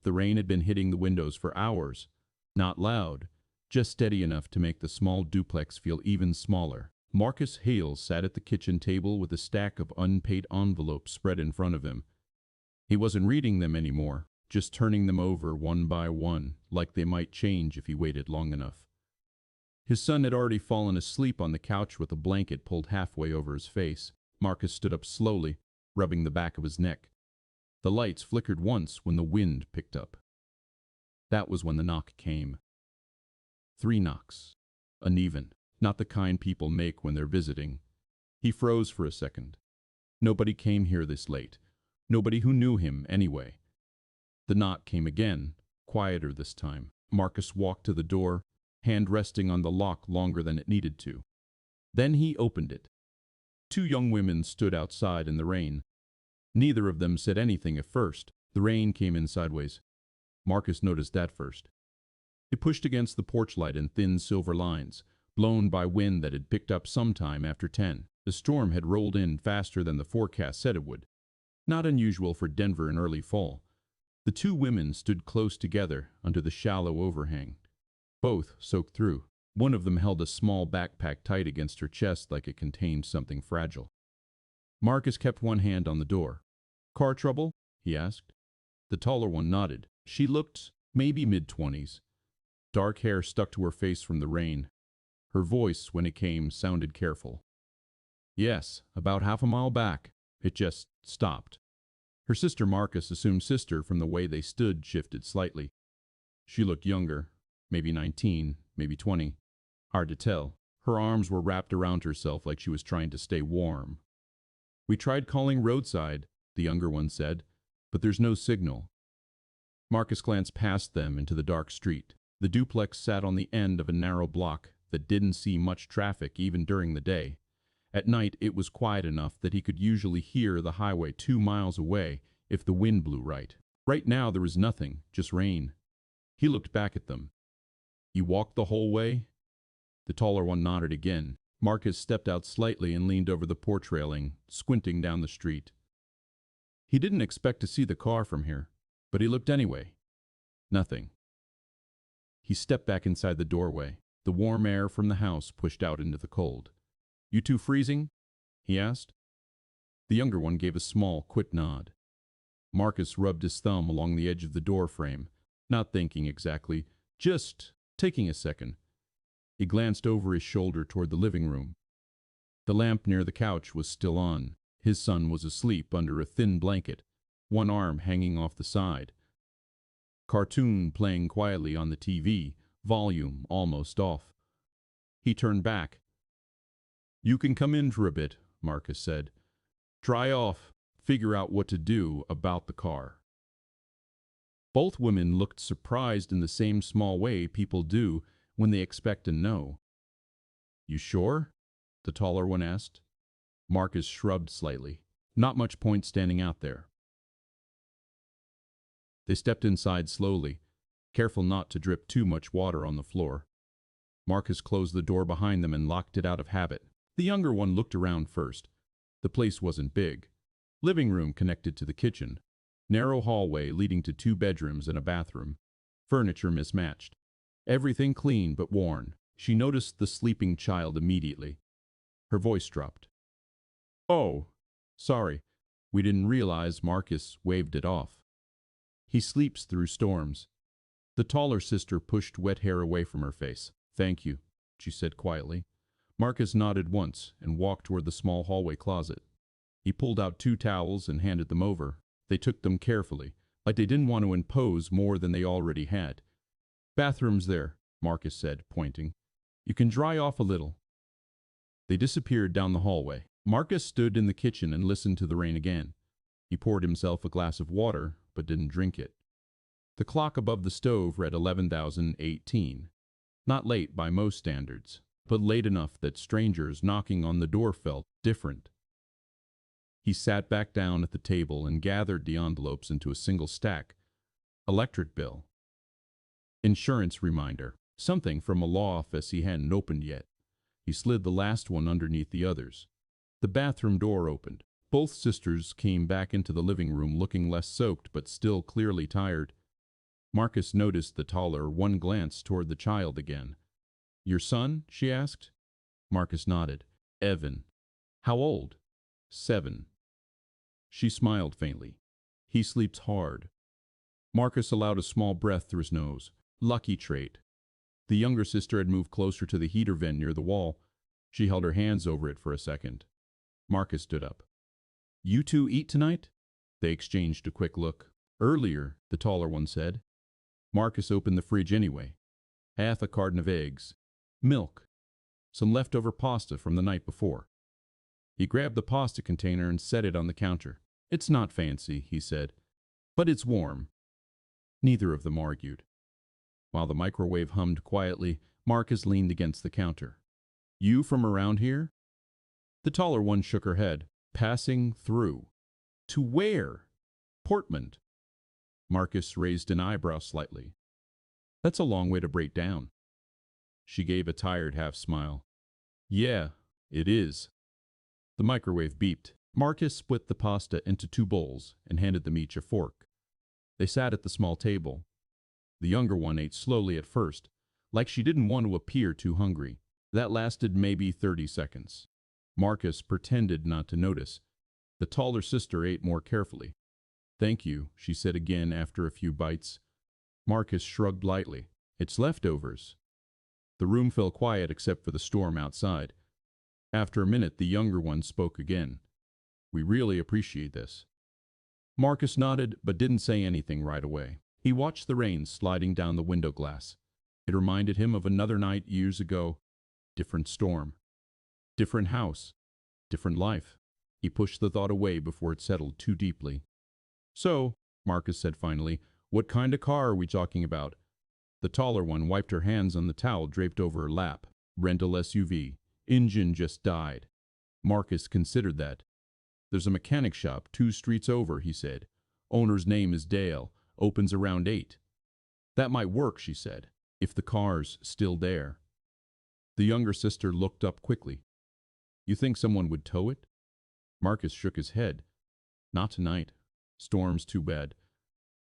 The rain had been hitting the windows for hours. Not loud, just steady enough to make the small duplex feel even smaller. Marcus Hales sat at the kitchen table with a stack of unpaid envelopes spread in front of him. He wasn't reading them anymore, just turning them over one by one, like they might change if he waited long enough. His son had already fallen asleep on the couch with a blanket pulled halfway over his face. Marcus stood up slowly, rubbing the back of his neck. The lights flickered once when the wind picked up. That was when the knock came. 3 knocks. Uneven, not the kind people make when they're visiting. He froze for a second. Nobody came here this late. Nobody who knew him, anyway. The knock came again, quieter this time. Marcus walked to the door, hand resting on the lock longer than it needed to. Then he opened it. 2 young women stood outside in the rain. Neither of them said anything at first. The rain came in sideways. Marcus noticed that first. It pushed against the porch light in thin silver lines, blown by wind that had picked up sometime after 10. The storm had rolled in faster than the forecast said it would. Not unusual for Denver in early fall. The 2 women stood close together under the shallow overhang. Both soaked through. One of them held a small backpack tight against her chest like it contained something fragile. Marcus kept one hand on the door. "Car trouble?" he asked. The taller one nodded. She looked maybe mid-20s. Dark hair stuck to her face from the rain. Her voice, when it came, sounded careful. "Yes, about half a mile back. It just stopped." Her sister, Marcus assumed sister from the way they stood, shifted slightly. She looked younger, maybe 19, maybe 20. Hard to tell. Her arms were wrapped around herself like she was trying to stay warm. "We tried calling roadside," the younger one said, "but there's no signal." Marcus glanced past them into the dark street. The duplex sat on the end of a narrow block that didn't see much traffic even during the day. At night, it was quiet enough that he could usually hear the highway 2 miles away if the wind blew right. Right now, there was nothing, just rain. He looked back at them. "You walked the whole way?" The taller one nodded again. Marcus stepped out slightly and leaned over the porch railing, squinting down the street. He didn't expect to see the car from here, but he looked anyway. Nothing. He stepped back inside the doorway. The warm air from the house pushed out into the cold. "You 2 freezing?" he asked. The younger one gave a small, quick nod. Marcus rubbed his thumb along the edge of the door frame, not thinking exactly, just taking a second. He glanced over his shoulder toward the living room. The lamp near the couch was still on. His son was asleep under a thin blanket, one arm hanging off the side. Cartoon playing quietly on the TV, volume almost off. He turned back. "You can come in for a bit," Marcus said. "Dry off, figure out what to do about the car." Both women looked surprised in the same small way people do when they expect a no. "You sure?" the taller one asked. Marcus shrugged slightly. Not much point standing out there. They stepped inside slowly, careful not to drip too much water on the floor. Marcus closed the door behind them and locked it out of habit. The younger one looked around first. The place wasn't big. Living room connected to the kitchen. Narrow hallway leading to 2 bedrooms and a bathroom. Furniture mismatched. Everything clean but worn. She noticed the sleeping child immediately. Her voice dropped. "Oh, sorry. We didn't realize." Marcus waved it off. "He sleeps through storms." The taller sister pushed wet hair away from her face. "Thank you," she said quietly. Marcus nodded once and walked toward the small hallway closet. He pulled out 2 towels and handed them over. They took them carefully, like they didn't want to impose more than they already had. "Bathroom's there," Marcus said, pointing. "You can dry off a little." They disappeared down the hallway. Marcus stood in the kitchen and listened to the rain again. He poured himself a glass of water, but didn't drink it. The clock above the stove read 11,018. Not late by most standards, but late enough that strangers knocking on the door felt different. He sat back down at the table and gathered the envelopes into a single stack. Electric bill. Insurance reminder. Something from a law office he hadn't opened yet. He slid the last one underneath the others. The bathroom door opened. Both sisters came back into the living room looking less soaked but still clearly tired. Marcus noticed the taller one glance toward the child again. Your son? She asked. Marcus nodded. Evan. How old? 7. She smiled faintly. He sleeps hard. Marcus allowed a small breath through his nose. Lucky trait. The younger sister had moved closer to the heater vent near the wall. She held her hands over it for a second. Marcus stood up. You two eat tonight? They exchanged a quick look. Earlier, the taller one said. Marcus opened the fridge anyway. Half a carton of eggs. Milk. Some leftover pasta from the night before. He grabbed the pasta container and set it on the counter. It's not fancy, he said, but it's warm. Neither of them argued. While the microwave hummed quietly, Marcus leaned against the counter. You from around here? The taller one shook her head. Passing through. To where? Portland. Marcus raised an eyebrow slightly. That's a long way to break down. She gave a tired half smile. Yeah, it is. The microwave beeped. Marcus split the pasta into 2 bowls and handed them each a fork. They sat at the small table. The younger one ate slowly at first, like she didn't want to appear too hungry. That lasted maybe 30 seconds. Marcus pretended not to notice. The taller sister ate more carefully. Thank you, she said again after a few bites. Marcus shrugged lightly. It's leftovers. The room fell quiet except for the storm outside. After a minute, the younger one spoke again. We really appreciate this. Marcus nodded but didn't say anything right away. He watched the rain sliding down the window glass. It reminded him of another night years ago. Different storm. Different house. Different life. He pushed the thought away before it settled too deeply. So, Marcus said finally, what kind of car are we talking about? The taller one wiped her hands on the towel draped over her lap. Rental SUV. Engine just died. Marcus considered that. There's a mechanic shop 2 streets over, he said. Owner's name is Dale. Opens around 8. That might work, she said, if the car's still there. The younger sister looked up quickly. You think someone would tow it? Marcus shook his head. Not tonight. Storm's too bad.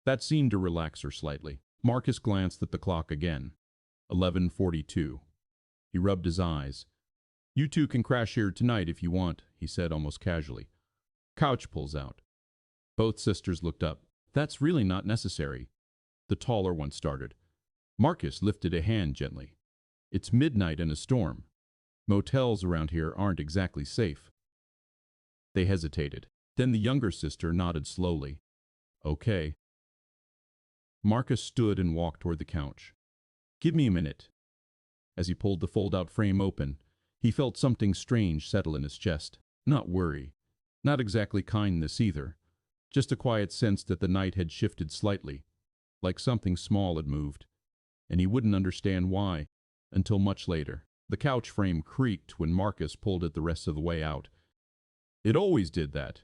That seemed to relax her slightly. Marcus glanced at the clock again. 11:42. He rubbed his eyes. You two can crash here tonight if you want, he said almost casually. Couch pulls out. Both sisters looked up. That's really not necessary. The taller one started. Marcus lifted a hand gently. It's midnight and a storm. Motels around here aren't exactly safe. They hesitated. Then the younger sister nodded slowly. Okay. Marcus stood and walked toward the couch. Give me a minute. As he pulled the fold-out frame open, he felt something strange settle in his chest. Not worry. Not exactly kindness either. Just a quiet sense that the night had shifted slightly, like something small had moved, and he wouldn't understand why until much later. The couch frame creaked when Marcus pulled it the rest of the way out. It always did that.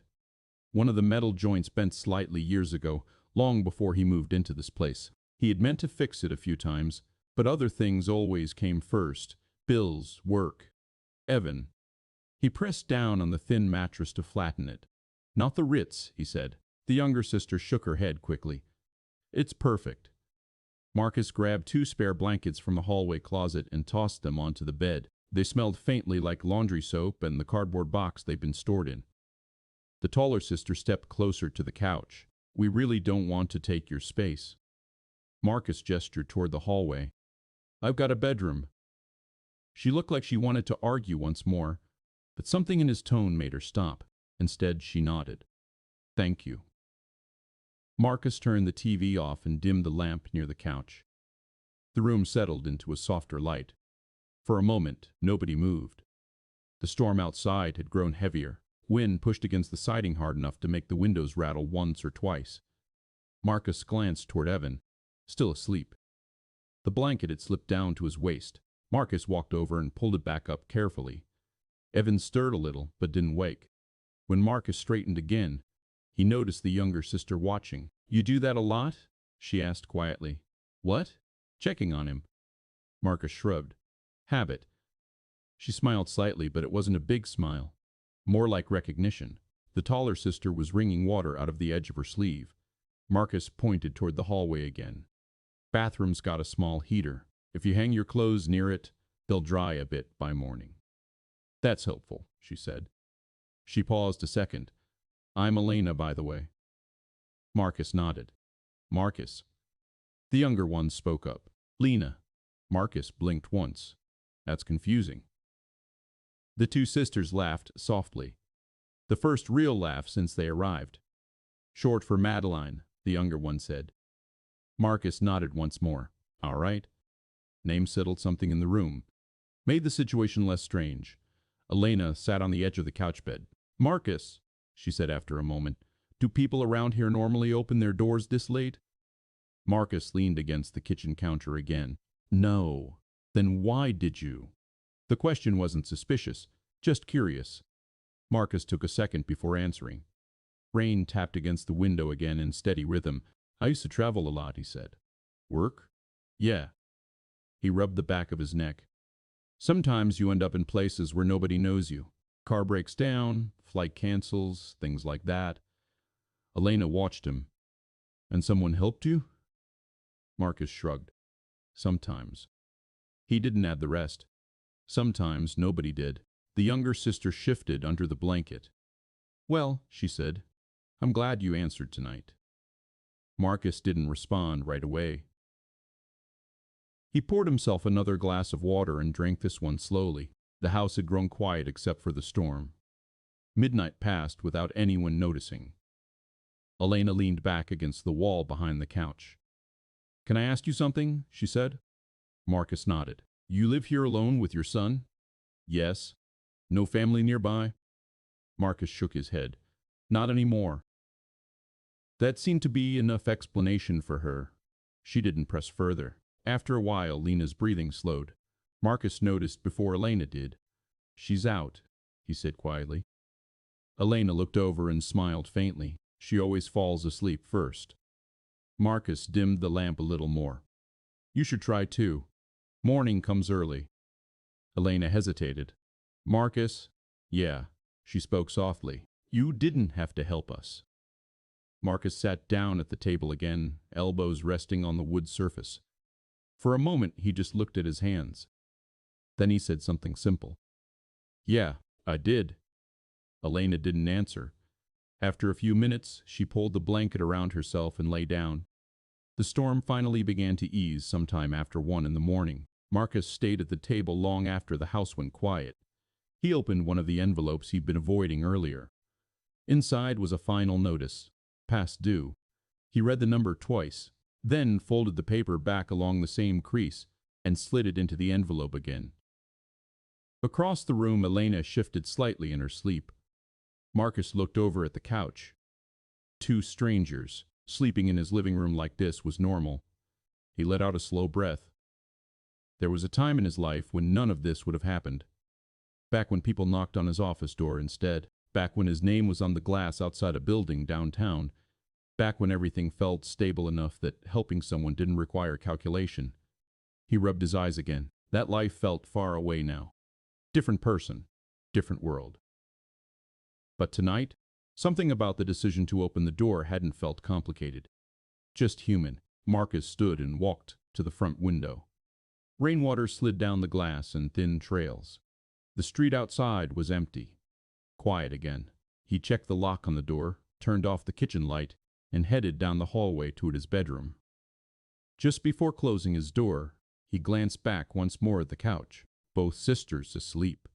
One of the metal joints bent slightly years ago, long before he moved into this place. He had meant to fix it a few times, but other things always came first. Bills, work, Evan. He pressed down on the thin mattress to flatten it. Not the Ritz, he said. The younger sister shook her head quickly. It's perfect. Marcus grabbed 2 spare blankets from the hallway closet and tossed them onto the bed. They smelled faintly like laundry soap and the cardboard box they'd been stored in. The taller sister stepped closer to the couch. We really don't want to take your space. Marcus gestured toward the hallway. I've got a bedroom. She looked like she wanted to argue once more, but something in his tone made her stop. Instead, she nodded. Thank you. Marcus turned the TV off and dimmed the lamp near the couch. The room settled into a softer light. For a moment, nobody moved. The storm outside had grown heavier. Wind pushed against the siding hard enough to make the windows rattle once or twice. Marcus glanced toward Evan, still asleep. The blanket had slipped down to his waist. Marcus walked over and pulled it back up carefully. Evan stirred a little, but didn't wake. When Marcus straightened again, he noticed the younger sister watching. You do that a lot? She asked quietly. What? Checking on him. Marcus shrugged. Habit. She smiled slightly, but it wasn't a big smile. More like recognition. The taller sister was wringing water out of the edge of her sleeve. Marcus pointed toward the hallway again. Bathroom's got a small heater. If you hang your clothes near it, they'll dry a bit by morning. That's helpful, she said. She paused a second. I'm Elena, by the way. Marcus nodded. Marcus. The younger one spoke up. Lena. Marcus blinked once. That's confusing. The two sisters laughed softly. The first real laugh since they arrived. Short for Madeline, the younger one said. Marcus nodded once more. All right. Name settled something in the room. Made the situation less strange. Elena sat on the edge of the couch bed. Marcus, she said after a moment, do people around here normally open their doors this late? Marcus leaned against the kitchen counter again. No. Then why did you? The question wasn't suspicious, just curious. Marcus took a second before answering. Rain tapped against the window again in steady rhythm. I used to travel a lot, he said. Work? Yeah. He rubbed the back of his neck. Sometimes you end up in places where nobody knows you. Car breaks down, flight cancels, things like that. Elena watched him. And someone helped you? Marcus shrugged. Sometimes. He didn't add the rest. Sometimes nobody did. The younger sister shifted under the blanket. Well, she said, I'm glad you answered tonight. Marcus didn't respond right away. He poured himself another glass of water and drank this one slowly. The house had grown quiet except for the storm. Midnight passed without anyone noticing. Elena leaned back against the wall behind the couch. Can I ask you something? She said. Marcus nodded. You live here alone with your son? Yes. No family nearby? Marcus shook his head. Not anymore. That seemed to be enough explanation for her. She didn't press further. After a while, Lena's breathing slowed. Marcus noticed before Elena did. She's out, he said quietly. Elena looked over and smiled faintly. She always falls asleep first. Marcus dimmed the lamp a little more. You should try too. Morning comes early. Elena hesitated. Marcus? Yeah, she spoke softly. You didn't have to help us. Marcus sat down at the table again, elbows resting on the wood surface. For a moment, he just looked at his hands. Then he said something simple. Yeah, I did. Elena didn't answer. After a few minutes, she pulled the blanket around herself and lay down. The storm finally began to ease sometime after 1 in the morning. Marcus stayed at the table long after the house went quiet. He opened one of the envelopes he'd been avoiding earlier. Inside was a final notice. Past due. He read the number twice, then folded the paper back along the same crease and slid it into the envelope again. Across the room, Elena shifted slightly in her sleep. Marcus looked over at the couch. Two strangers, sleeping in his living room like this was normal. He let out a slow breath. There was a time in his life when none of this would have happened. Back when people knocked on his office door instead. Back when his name was on the glass outside a building downtown. Back when everything felt stable enough that helping someone didn't require calculation. He rubbed his eyes again. That life felt far away now. Different person, different world. But tonight, something about the decision to open the door hadn't felt complicated. Just human. Marcus stood and walked to the front window. Rainwater slid down the glass in thin trails. The street outside was empty. Quiet again. He checked the lock on the door, turned off the kitchen light, and headed down the hallway toward his bedroom. Just before closing his door, he glanced back once more at the couch. Both sisters asleep.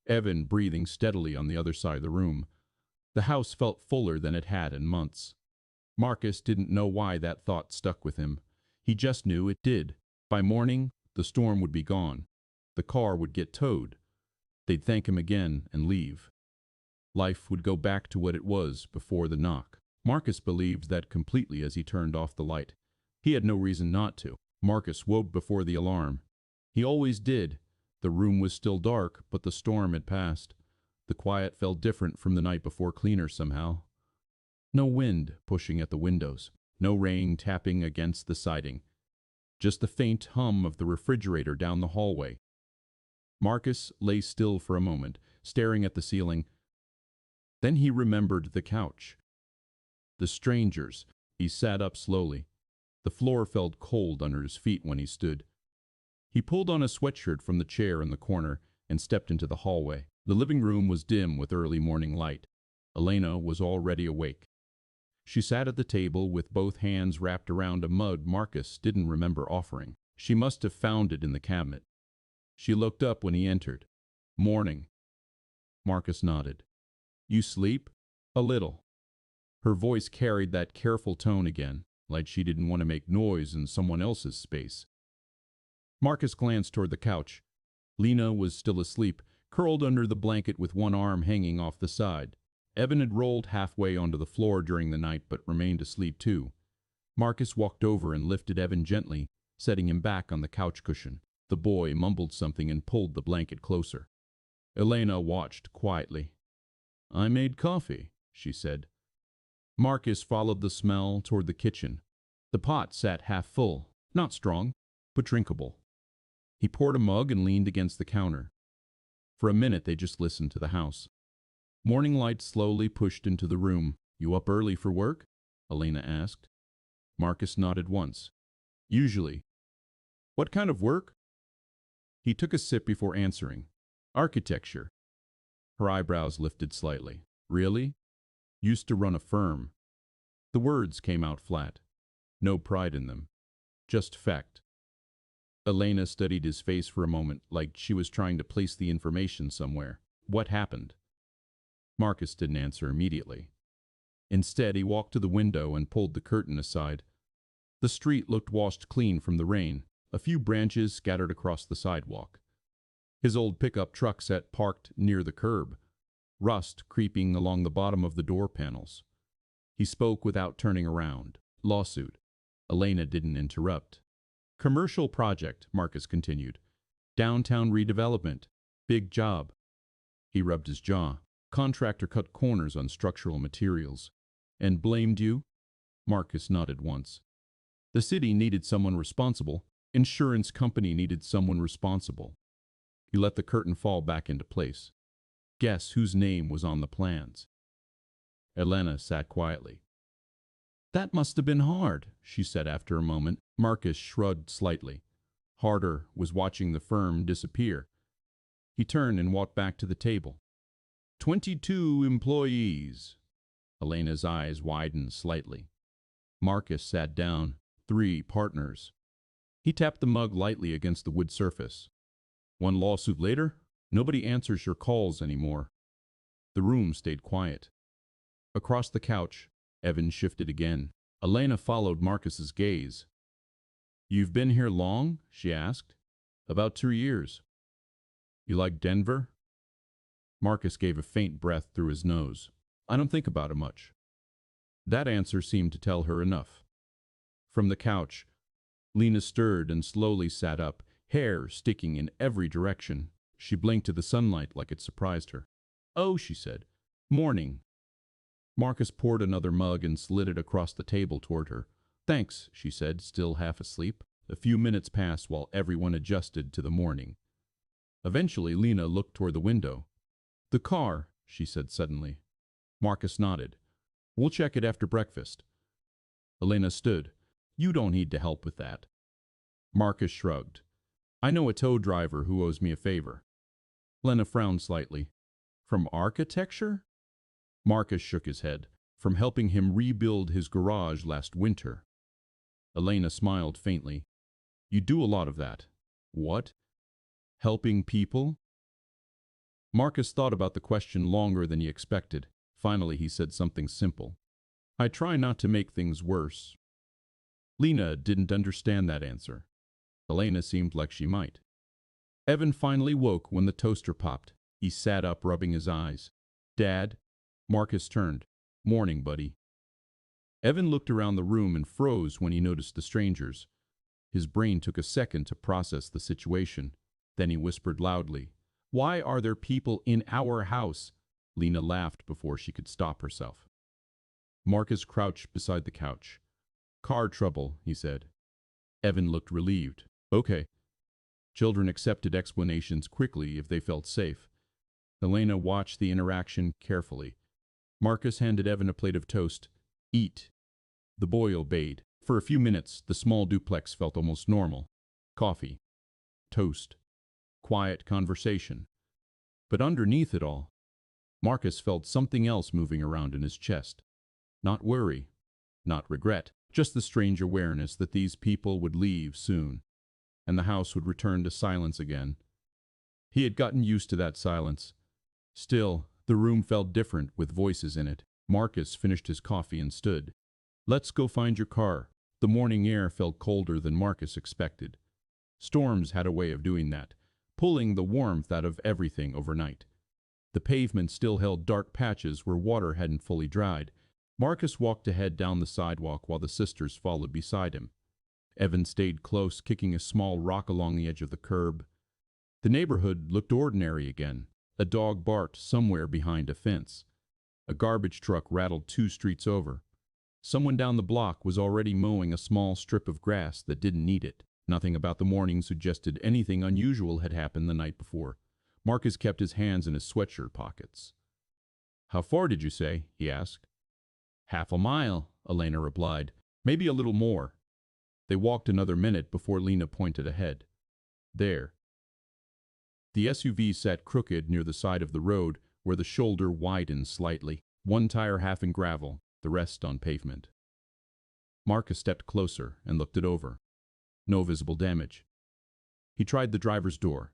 Evan breathing steadily on the other side of the room. The house felt fuller than it had in months. Marcus didn't know why that thought stuck with him. He just knew it did. By morning, the storm would be gone. The car would get towed. They'd thank him again and leave. Life would go back to what it was before the knock. Marcus believed that completely as he turned off the light. He had no reason not to. Marcus woke before the alarm. He always did. The room was still dark, but the storm had passed. The quiet felt different from the night before, cleaner somehow. No wind pushing at the windows. No rain tapping against the siding. Just the faint hum of the refrigerator down the hallway. Marcus lay still for a moment, staring at the ceiling. Then he remembered the couch. The strangers. He sat up slowly. The floor felt cold under his feet when he stood. He pulled on a sweatshirt from the chair in the corner and stepped into the hallway. The living room was dim with early morning light. Elena was already awake. She sat at the table with both hands wrapped around a mug Marcus didn't remember offering. She must have found it in the cabinet. She looked up when he entered. "Morning." Marcus nodded. "You sleep?" "A little." Her voice carried that careful tone again, like she didn't want to make noise in someone else's space. Marcus glanced toward the couch. Lena was still asleep, curled under the blanket with one arm hanging off the side. Evan had rolled halfway onto the floor during the night but remained asleep too. Marcus walked over and lifted Evan gently, setting him back on the couch cushion. The boy mumbled something and pulled the blanket closer. Elena watched quietly. "I made coffee," she said. Marcus followed the smell toward the kitchen. The pot sat half full, not strong, but drinkable. He poured a mug and leaned against the counter. For a minute they just listened to the house. Morning light slowly pushed into the room. "You up early for work?" Elena asked. Marcus nodded once. "Usually." "What kind of work?" He took a sip before answering. "Architecture." Her eyebrows lifted slightly. "Really?" "Used to run a firm." The words came out flat. No pride in them. Just fact. Elena studied his face for a moment, like she was trying to place the information somewhere. "What happened?" Marcus didn't answer immediately. Instead, he walked to the window and pulled the curtain aside. The street looked washed clean from the rain, a few branches scattered across the sidewalk. His old pickup truck sat parked near the curb, rust creeping along the bottom of the door panels. He spoke without turning around. "Lawsuit." Elena didn't interrupt. "Commercial project," Marcus continued. "Downtown redevelopment. Big job." He rubbed his jaw. "Contractor cut corners on structural materials." "And blamed you?" Marcus nodded once. "The city needed someone responsible. Insurance company needed someone responsible." He let the curtain fall back into place. "Guess whose name was on the plans?" Elena sat quietly. "That must have been hard," she said after a moment. Marcus shrugged slightly. Harder was watching the firm disappear. He turned and walked back to the table. 22 employees." Elena's eyes widened slightly. Marcus sat down. 3 partners. He tapped the mug lightly against the wood surface. "One lawsuit later, nobody answers your calls anymore." The room stayed quiet. Across the couch, Evan shifted again. Elena followed Marcus's gaze. "You've been here long?" she asked. "About 2 years." "You like Denver?" Marcus gave a faint breath through his nose. "I don't think about it much." That answer seemed to tell her enough. From the couch, Lena stirred and slowly sat up, hair sticking in every direction. She blinked at the sunlight like it surprised her. "Oh," she said. "Morning." Marcus poured another mug and slid it across the table toward her. "Thanks," she said, still half asleep. A few minutes passed while everyone adjusted to the morning. Eventually, Lena looked toward the window. "The car," she said suddenly. Marcus nodded. "We'll check it after breakfast." Elena stood. "You don't need to help with that." Marcus shrugged. "I know a tow driver who owes me a favor." Lena frowned slightly. "From architecture?" Marcus shook his head. "From helping him rebuild his garage last winter." Elena smiled faintly. "You do a lot of that." "What?" "Helping people?" Marcus thought about the question longer than he expected. Finally, he said something simple. "I try not to make things worse." Lena didn't understand that answer. Elena seemed like she might. Evan finally woke when the toaster popped. He sat up, rubbing his eyes. "Dad?" Marcus turned. "Morning, buddy." Evan looked around the room and froze when he noticed the strangers. His brain took a second to process the situation. Then he whispered loudly, "Why are there people in our house?" Lena laughed before she could stop herself. Marcus crouched beside the couch. "Car trouble," he said. Evan looked relieved. "Okay." Children accepted explanations quickly if they felt safe. Elena watched the interaction carefully. Marcus handed Evan a plate of toast. "Eat." The boy obeyed. For a few minutes, the small duplex felt almost normal. Coffee, toast, quiet conversation. But underneath it all, Marcus felt something else moving around in his chest. Not worry, not regret, just the strange awareness that these people would leave soon, and the house would return to silence again. He had gotten used to that silence. Still, the room felt different with voices in it. Marcus finished his coffee and stood. "Let's go find your car." The morning air felt colder than Marcus expected. Storms had a way of doing that, pulling the warmth out of everything overnight. The pavement still held dark patches where water hadn't fully dried. Marcus walked ahead down the sidewalk while the sisters followed beside him. Evan stayed close, kicking a small rock along the edge of the curb. The neighborhood looked ordinary again. A dog barked somewhere behind a fence. A garbage truck rattled 2 streets over. Someone down the block was already mowing a small strip of grass that didn't need it. Nothing about the morning suggested anything unusual had happened the night before. Marcus kept his hands in his sweatshirt pockets. "How far did you say?" he asked. "Half a mile," Elena replied. "Maybe a little more." They walked another minute before Lena pointed ahead. There. The SUV sat crooked near the side of the road where the shoulder widened slightly. One tire half in gravel, the rest on pavement. Marcus stepped closer and looked it over. No visible damage. He tried the driver's door.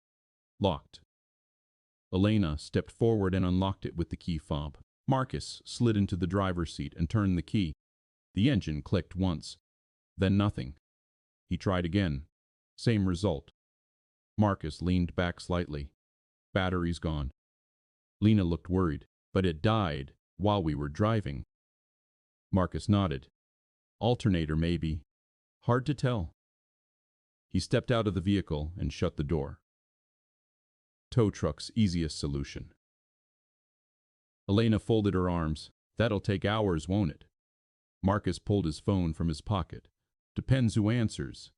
Locked. Elena stepped forward and unlocked it with the key fob. Marcus slid into the driver's seat and turned the key. The engine clicked once. Then nothing. He tried again. Same result. Marcus leaned back slightly. "Battery's gone." Lena looked worried. "But it died while we were driving." Marcus nodded. "Alternator, maybe. Hard to tell." He stepped out of the vehicle and shut the door. Tow truck's easiest solution. Elena folded her arms. "That'll take hours, won't it?" Marcus pulled his phone from his pocket. "Depends who answers."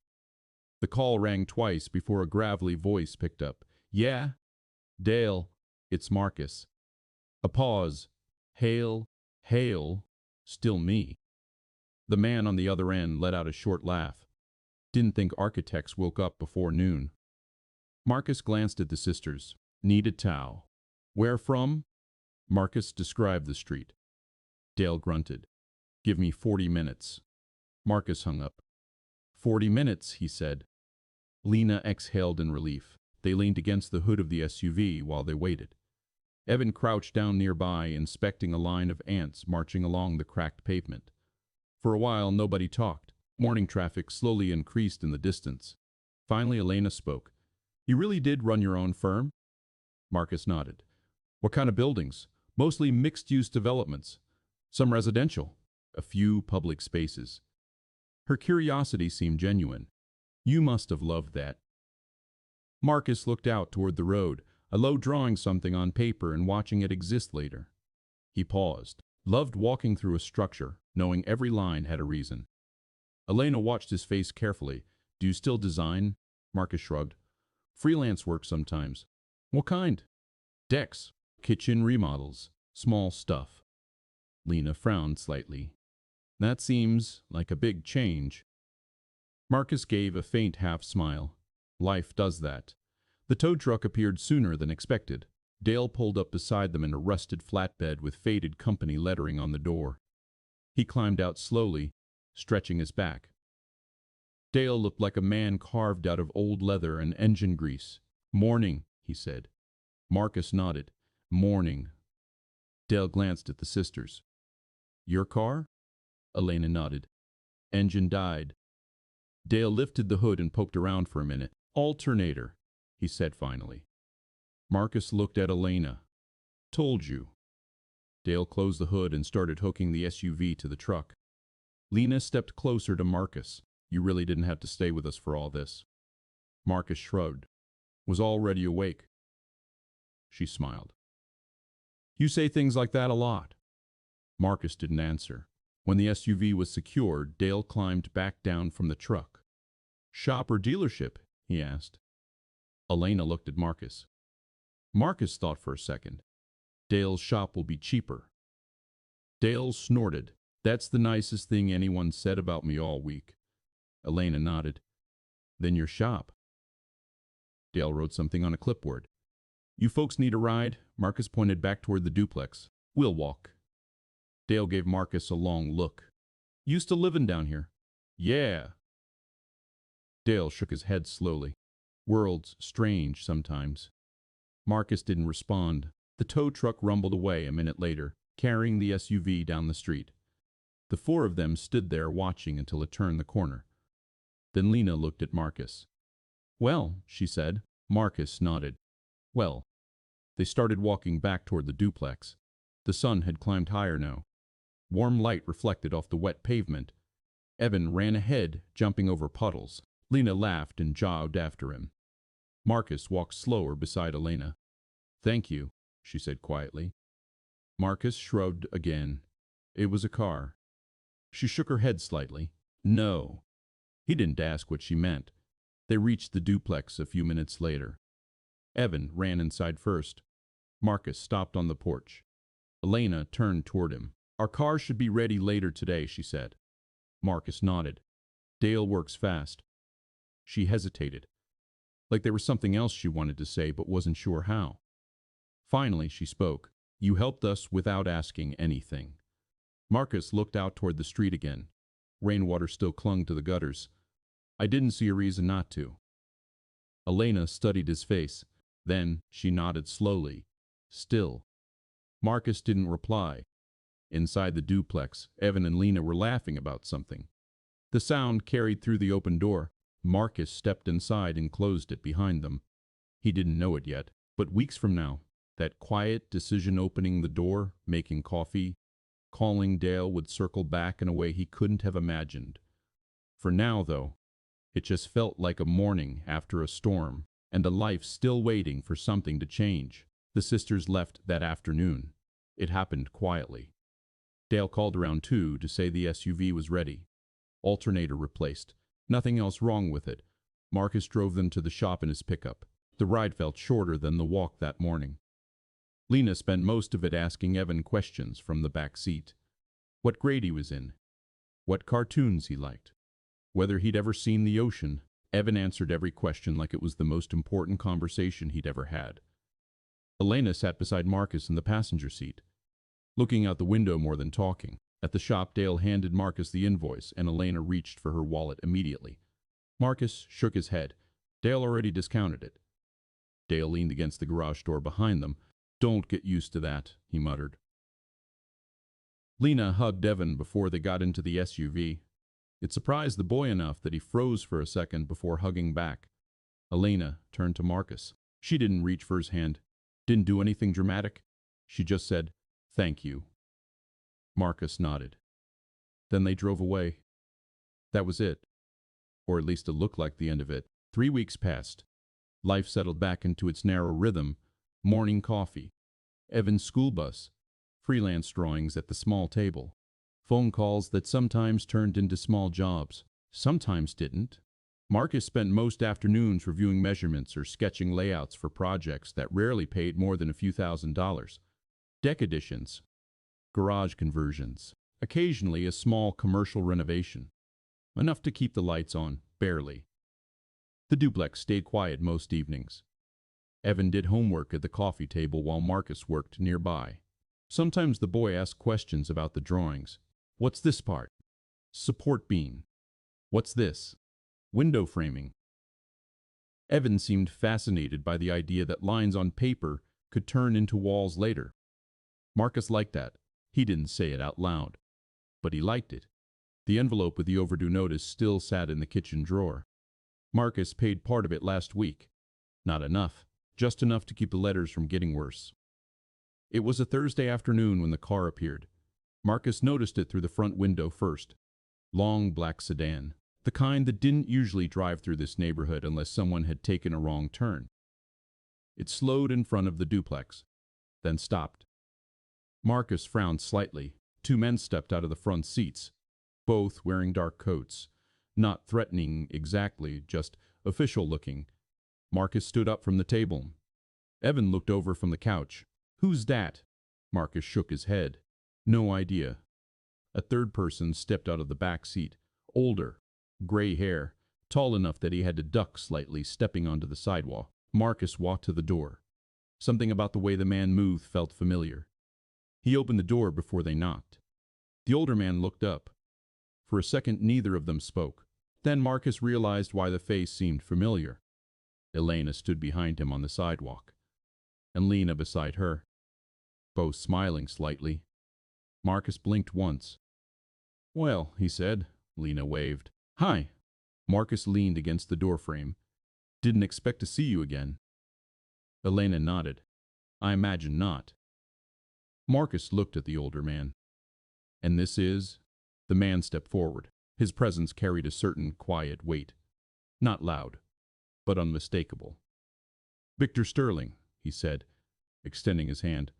The call rang twice before a gravelly voice picked up. "Yeah? Dale, it's Marcus." A pause. "Hail, hail, still me." The man on the other end let out a short laugh. "Didn't think architects woke up before noon." Marcus glanced at the sisters. "Need a towel." "Where from?" Marcus described the street. Dale grunted. "Give me 40 minutes." Marcus hung up. 40 minutes, he said. Lena exhaled in relief. They leaned against the hood of the SUV while they waited. Evan crouched down nearby, inspecting a line of ants marching along the cracked pavement. For a while, nobody talked. Morning traffic slowly increased in the distance. Finally, Elena spoke. "You really did run your own firm?" Marcus nodded. "What kind of buildings?" "Mostly mixed-use developments. Some residential. A few public spaces." Her curiosity seemed genuine. "You must have loved that." Marcus looked out toward the road, Alo drawing something on paper and watching it exist later. He paused. Loved walking through a structure, knowing every line had a reason. Elena watched his face carefully. "Do you still design?" Marcus shrugged. "Freelance work sometimes." "What kind?" "Decks, kitchen remodels, small stuff." Lena frowned slightly. "That seems like a big change." Marcus gave a faint half smile. "Life does that." The tow truck appeared sooner than expected. Dale pulled up beside them in a rusted flatbed with faded company lettering on the door. He climbed out slowly, stretching his back. Dale looked like a man carved out of old leather and engine grease. "Morning," he said. Marcus nodded. "Morning." Dale glanced at the sisters. "Your car?" Elena nodded. "Engine died." Dale lifted the hood and poked around for a minute. "Alternator," he said finally. Marcus looked at Elena. "Told you." Dale closed the hood and started hooking the SUV to the truck. Lena stepped closer to Marcus. "You really didn't have to stay with us for all this." Marcus shrugged. "Was already awake." She smiled. "You say things like that a lot." Marcus didn't answer. When the SUV was secured, Dale climbed back down from the truck. "Shop or dealership?" he asked. Elena looked at Marcus. Marcus thought for a second. "Dale's shop will be cheaper." Dale snorted. That's the nicest thing anyone said about me all week. Elena nodded. Then your shop. Dale wrote something on a clipboard. You folks need a ride? Marcus pointed back toward the duplex. We'll walk. Dale gave Marcus a long look. Used to living down here. Yeah. Dale shook his head slowly. World's strange sometimes. Marcus didn't respond. The tow truck rumbled away a minute later, carrying the SUV down the street. The four of them stood there watching until it turned the corner. Then Lena looked at Marcus. Well, she said. Marcus nodded. Well. They started walking back toward the duplex. The sun had climbed higher now. Warm light reflected off the wet pavement. Evan ran ahead, jumping over puddles. Lena laughed and jogged after him. Marcus walked slower beside Elena. Thank you, she said quietly. Marcus shrugged again. It was a car. She shook her head slightly. No. He didn't ask what she meant. They reached the duplex a few minutes later. Evan ran inside first. Marcus stopped on the porch. Elena turned toward him. Our car should be ready later today, she said. Marcus nodded. Dale works fast. She hesitated, like there was something else she wanted to say but wasn't sure how. Finally, she spoke. You helped us without asking anything. Marcus looked out toward the street again. Rainwater still clung to the gutters. I didn't see a reason not to. Elena studied his face. Then she nodded slowly. Still. Marcus didn't reply. Inside the duplex, Evan and Lena were laughing about something. The sound carried through the open door. Marcus stepped inside and closed it behind them. He didn't know it yet, but weeks from now, that quiet decision opening the door, making coffee, calling Dale would circle back in a way he couldn't have imagined. For now, though, it just felt like a morning after a storm, and a life still waiting for something to change. The sisters left that afternoon. It happened quietly. Dale called around 2 to say the SUV was ready. Alternator replaced. Nothing else wrong with it. Marcus drove them to the shop in his pickup. The ride felt shorter than the walk that morning. Lena spent most of it asking Evan questions from the back seat. What grade he was in. What cartoons he liked. Whether he'd ever seen the ocean. Evan answered every question like it was the most important conversation he'd ever had. Elena sat beside Marcus in the passenger seat, looking out the window more than talking. At the shop, Dale handed Marcus the invoice, and Elena reached for her wallet immediately. Marcus shook his head. Dale already discounted it. Dale leaned against the garage door behind them. Don't get used to that, he muttered. Lena hugged Evan before they got into the SUV. It surprised the boy enough that he froze for a second before hugging back. Elena turned to Marcus. She didn't reach for his hand. Didn't do anything dramatic. She just said, "Thank you." Marcus nodded. Then they drove away. That was it. Or at least it looked like the end of it. 3 weeks passed. Life settled back into its narrow rhythm. Morning coffee. Evan's school bus. Freelance drawings at the small table. Phone calls that sometimes turned into small jobs. Sometimes didn't. Marcus spent most afternoons reviewing measurements or sketching layouts for projects that rarely paid more than a few $1,000s. Deck additions. Garage conversions. Occasionally a small commercial renovation. Enough to keep the lights on, barely. The duplex stayed quiet most evenings. Evan did homework at the coffee table while Marcus worked nearby. Sometimes the boy asked questions about the drawings. What's this part? Support beam. What's this? Window framing. Evan seemed fascinated by the idea that lines on paper could turn into walls later. Marcus liked that. He didn't say it out loud, but he liked it. The envelope with the overdue notice still sat in the kitchen drawer. Marcus paid part of it last week. Not enough, just enough to keep the letters from getting worse. It was a Thursday afternoon when the car appeared. Marcus noticed it through the front window first. Long black sedan, the kind that didn't usually drive through this neighborhood unless someone had taken a wrong turn. It slowed in front of the duplex, then stopped. Marcus frowned slightly. 2 men stepped out of the front seats, both wearing dark coats. Not threatening exactly, just official looking. Marcus stood up from the table. Evan looked over from the couch. Who's that? Marcus shook his head. No idea. A third person stepped out of the back seat, older, gray hair, tall enough that he had to duck slightly, stepping onto the sidewalk. Marcus walked to the door. Something about the way the man moved felt familiar. He opened the door before they knocked. The older man looked up. For a second, neither of them spoke. Then Marcus realized why the face seemed familiar. Elena stood behind him on the sidewalk, and Lena beside her, both smiling slightly. Marcus blinked once. "Well," he said. Lena waved. "Hi." Marcus leaned against the doorframe. "Didn't expect to see you again." Elena nodded. "I imagine not." Marcus looked at the older man. "And this is?" The man stepped forward. His presence carried a certain quiet weight. Not loud, but unmistakable. "Victor Sterling," he said, extending his hand.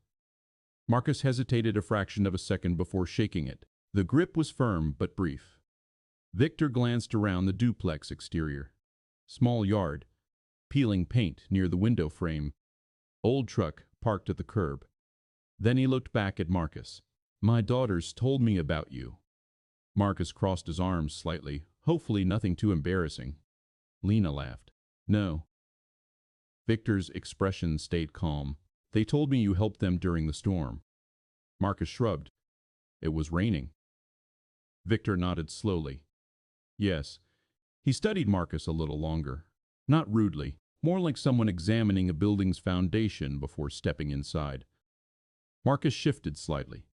Marcus hesitated a fraction of a second before shaking it. The grip was firm but brief. Victor glanced around the duplex exterior. Small yard, peeling paint near the window frame, old truck parked at the curb. Then he looked back at Marcus. "My daughters told me about you." Marcus crossed his arms slightly, hopefully nothing too embarrassing. Lena laughed. "No." Victor's expression stayed calm. "They told me you helped them during the storm." Marcus shrugged. "It was raining." Victor nodded slowly. "Yes." He studied Marcus a little longer. Not rudely, more like someone examining a building's foundation before stepping inside. Marcus shifted slightly.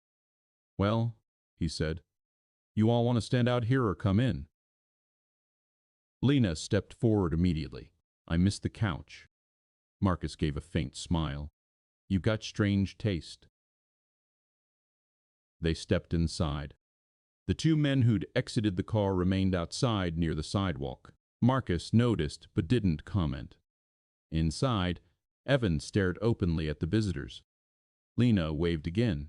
"Well," he said, "you all want to stand out here or come in?" Lena stepped forward immediately. "I missed the couch." Marcus gave a faint smile. "You got strange taste." They stepped inside. The two men who'd exited the car remained outside near the sidewalk. Marcus noticed but didn't comment. Inside, Evan stared openly at the visitors. Lena waved again.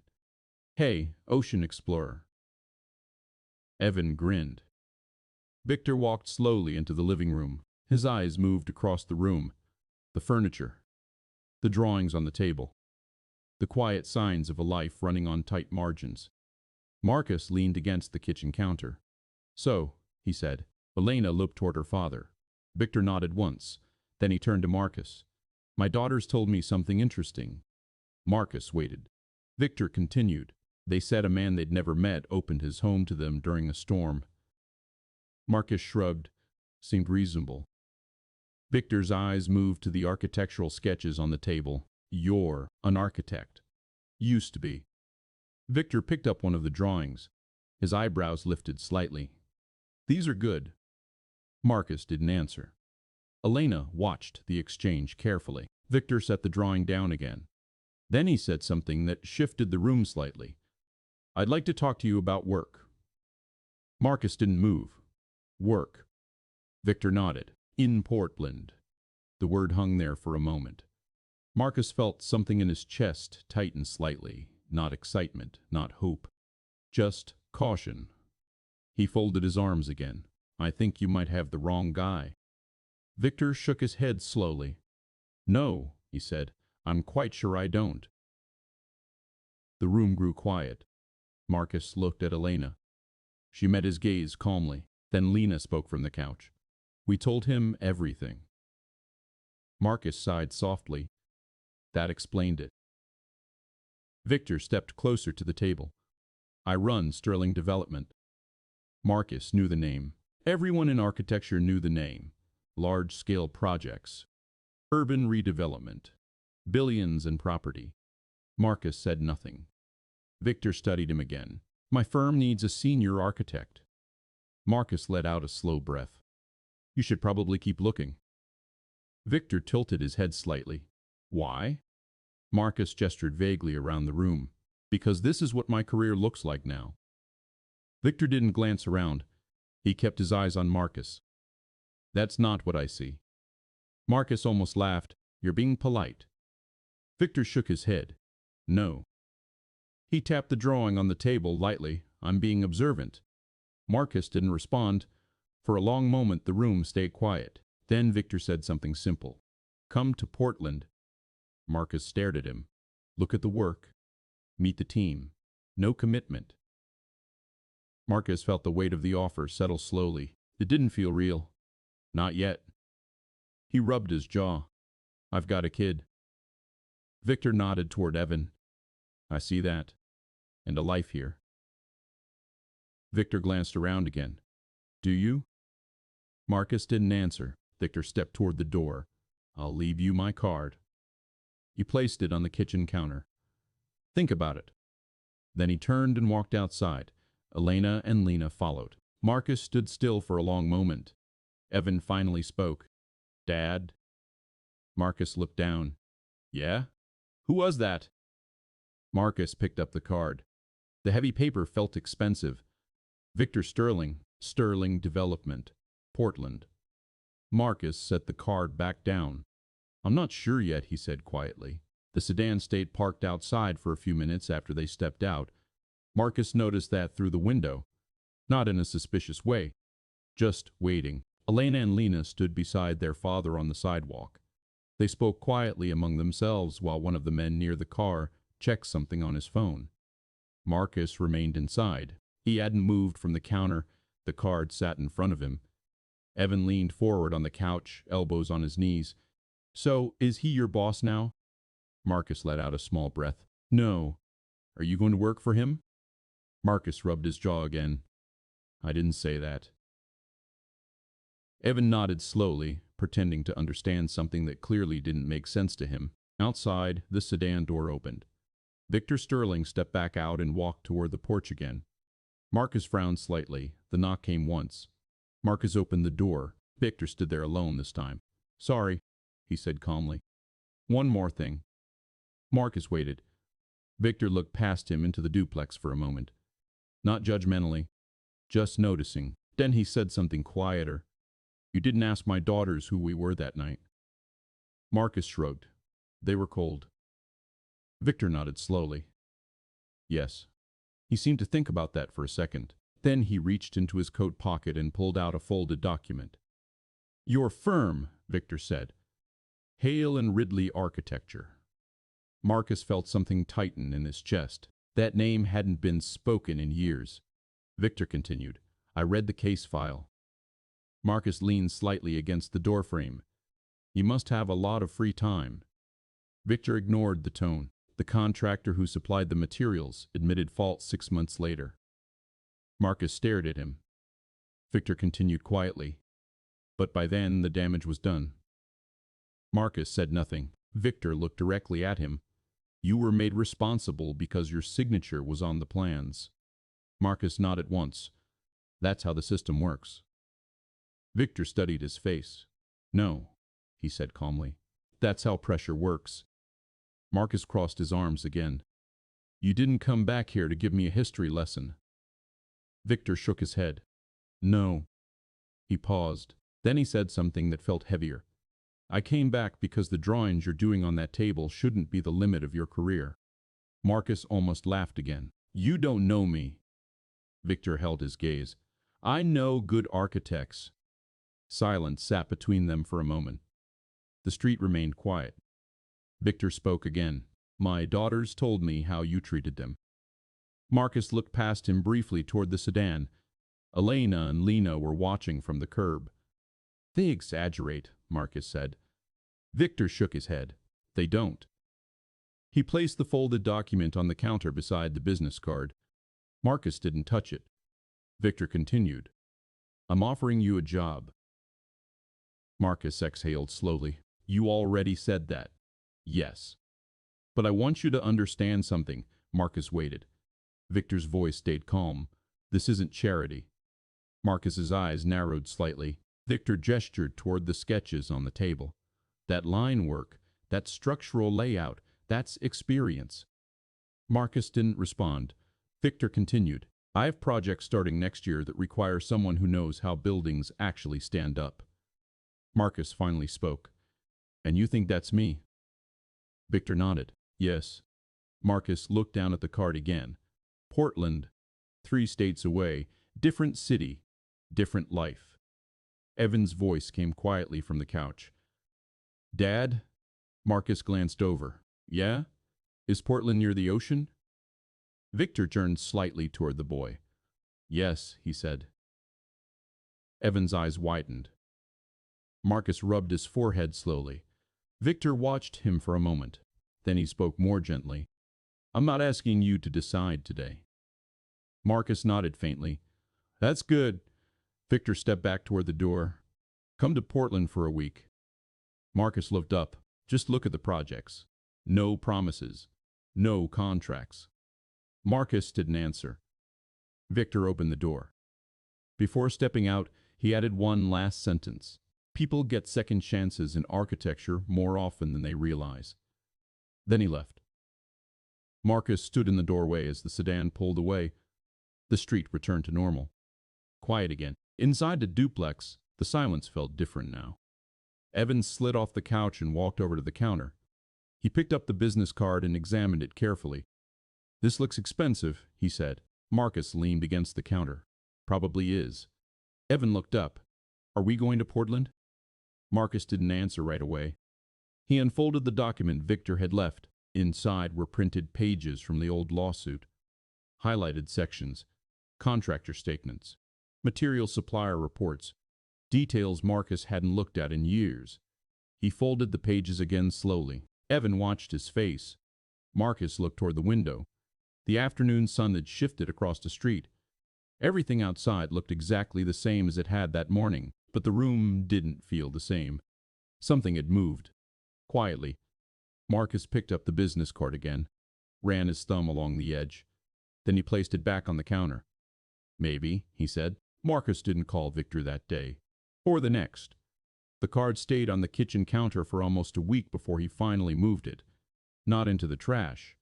"Hey, Ocean Explorer." Evan grinned. Victor walked slowly into the living room. His eyes moved across the room. The furniture. The drawings on the table. The quiet signs of a life running on tight margins. Marcus leaned against the kitchen counter. "So," he said. Elena looked toward her father. Victor nodded once. Then he turned to Marcus. "My daughters told me something interesting." Marcus waited. Victor continued. "They said a man they'd never met opened his home to them during a storm." Marcus shrugged. Seemed reasonable. Victor's eyes moved to the architectural sketches on the table. "You're an architect." "Used to be." Victor picked up one of the drawings. His eyebrows lifted slightly. "These are good." Marcus didn't answer. Elena watched the exchange carefully. Victor set the drawing down again. Then he said something that shifted the room slightly. "I'd like to talk to you about work." Marcus didn't move. "Work." Victor nodded. "In Portland." The word hung there for a moment. Marcus felt something in his chest tighten slightly. Not excitement, not hope. Just caution. He folded his arms again. "I think you might have the wrong guy." Victor shook his head slowly. "No," he said. "I'm quite sure I don't." The room grew quiet. Marcus looked at Elena. She met his gaze calmly. Then Lena spoke from the couch. "We told him everything." Marcus sighed softly. That explained it. Victor stepped closer to the table. "I run Sterling Development." Marcus knew the name. Everyone in architecture knew the name. Large-scale projects. Urban redevelopment. Billions in property. Marcus said nothing. Victor studied him again. "My firm needs a senior architect." Marcus let out a slow breath. "You should probably keep looking." Victor tilted his head slightly. "Why?" Marcus gestured vaguely around the room. "Because this is what my career looks like now." Victor didn't glance around. He kept his eyes on Marcus. "That's not what I see." Marcus almost laughed. "You're being polite." Victor shook his head. "No." He tapped the drawing on the table lightly. "I'm being observant." Marcus didn't respond. For a long moment the room stayed quiet. Then Victor said something simple. "Come to Portland." Marcus stared at him. "Look at the work. Meet the team. No commitment." Marcus felt the weight of the offer settle slowly. It didn't feel real. Not yet. He rubbed his jaw. I've got a kid. Victor nodded toward Evan. I see that. And a life here. Victor glanced around again. Do you? Marcus didn't answer. Victor stepped toward the door. I'll leave you my card. He placed it on the kitchen counter. Think about it. Then he turned and walked outside. Elena and Lena followed. Marcus stood still for a long moment. Evan finally spoke. Dad? Marcus looked down. Yeah? Who was that? Marcus picked up the card. The heavy paper felt expensive. Victor Sterling, Sterling Development, Portland. Marcus set the card back down. I'm not sure yet, he said quietly. The sedan stayed parked outside for a few minutes after they stepped out. Marcus noticed that through the window. Not in a suspicious way. Just waiting. Elena and Lena stood beside their father on the sidewalk. They spoke quietly among themselves while one of the men near the car checked something on his phone. Marcus remained inside. He hadn't moved from the counter. The card sat in front of him. Evan leaned forward on the couch, elbows on his knees. So, is he your boss now? Marcus let out a small breath. No. Are you going to work for him? Marcus rubbed his jaw again. I didn't say that. Evan nodded slowly, pretending to understand something that clearly didn't make sense to him. Outside, the sedan door opened. Victor Sterling stepped back out and walked toward the porch again. Marcus frowned slightly. The knock came once. Marcus opened the door. Victor stood there alone this time. Sorry, he said calmly. One more thing. Marcus waited. Victor looked past him into the duplex for a moment. Not judgmentally, just noticing. Then he said something quieter. You didn't ask my daughters who we were that night. Marcus shrugged. They were cold. Victor nodded slowly. Yes. He seemed to think about that for a second. Then he reached into his coat pocket and pulled out a folded document. Your firm, Victor said. Hale and Ridley Architecture. Marcus felt something tighten in his chest. That name hadn't been spoken in years. Victor continued. I read the case file. Marcus leaned slightly against the doorframe. You must have a lot of free time. Victor ignored the tone. The contractor who supplied the materials admitted fault 6 months later. Marcus stared at him. Victor continued quietly. But by then the damage was done. Marcus said nothing. Victor looked directly at him. You were made responsible because your signature was on the plans. Marcus nodded once. That's how the system works. Victor studied his face. No, he said calmly. That's how pressure works. Marcus crossed his arms again. You didn't come back here to give me a history lesson. Victor shook his head. No. He paused. Then he said something that felt heavier. I came back because the drawings you're doing on that table shouldn't be the limit of your career. Marcus almost laughed again. You don't know me. Victor held his gaze. I know good architects. Silence sat between them for a moment. The street remained quiet. Victor spoke again. My daughters told me how you treated them. Marcus looked past him briefly toward the sedan. Elena and Lena were watching from the curb. They exaggerate, Marcus said. Victor shook his head. They don't. He placed the folded document on the counter beside the business card. Marcus didn't touch it. Victor continued. I'm offering you a job. Marcus exhaled slowly. You already said that. Yes. But I want you to understand something. Marcus waited. Victor's voice stayed calm. This isn't charity. Marcus's eyes narrowed slightly. Victor gestured toward the sketches on the table. That line work, that structural layout, that's experience. Marcus didn't respond. Victor continued. I have projects starting next year that require someone who knows how buildings actually stand up. Marcus finally spoke. And you think that's me? Victor nodded. Yes. Marcus looked down at the card again. Portland, 3 states away, different city, different life. Evan's voice came quietly from the couch. Dad? Marcus glanced over. Yeah? Is Portland near the ocean? Victor turned slightly toward the boy. Yes, he said. Evan's eyes widened. Marcus rubbed his forehead slowly. Victor watched him for a moment. Then he spoke more gently. I'm not asking you to decide today. Marcus nodded faintly. That's good. Victor stepped back toward the door. Come to Portland for a week. Marcus looked up. Just look at the projects. No promises. No contracts. Marcus didn't answer. Victor opened the door. Before stepping out, he added one last sentence. People get second chances in architecture more often than they realize. Then he left. Marcus stood in the doorway as the sedan pulled away. The street returned to normal. Quiet again. Inside the duplex, the silence felt different now. Evans slid off the couch and walked over to the counter. He picked up the business card and examined it carefully. This looks expensive, he said. Marcus leaned against the counter. Probably is. Evan looked up. Are we going to Portland? Marcus didn't answer right away. He unfolded the document Victor had left. Inside were printed pages from the old lawsuit. Highlighted sections. Contractor statements. Material supplier reports. Details Marcus hadn't looked at in years. He folded the pages again slowly. Evan watched his face. Marcus looked toward the window. The afternoon sun had shifted across the street. Everything outside looked exactly the same as it had that morning, but the room didn't feel the same. Something had moved. Quietly, Marcus picked up the business card again, ran his thumb along the edge. Then he placed it back on the counter. Maybe, he said. Marcus didn't call Victor that day. Or the next. The card stayed on the kitchen counter for almost a week before he finally moved it. Not into the trash,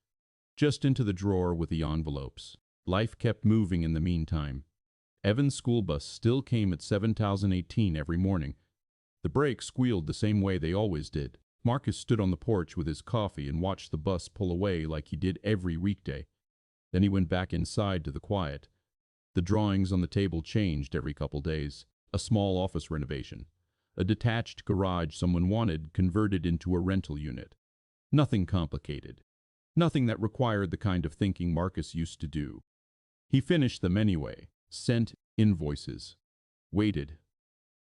just into the drawer with the envelopes. Life kept moving in the meantime. Evan's school bus still came at 7:18 every morning. The brakes squealed the same way they always did. Marcus stood on the porch with his coffee and watched the bus pull away like he did every weekday. Then he went back inside to the quiet. The drawings on the table changed every couple days. A small office renovation. A detached garage someone wanted converted into a rental unit. Nothing complicated. Nothing that required the kind of thinking Marcus used to do. He finished them anyway, sent invoices, waited.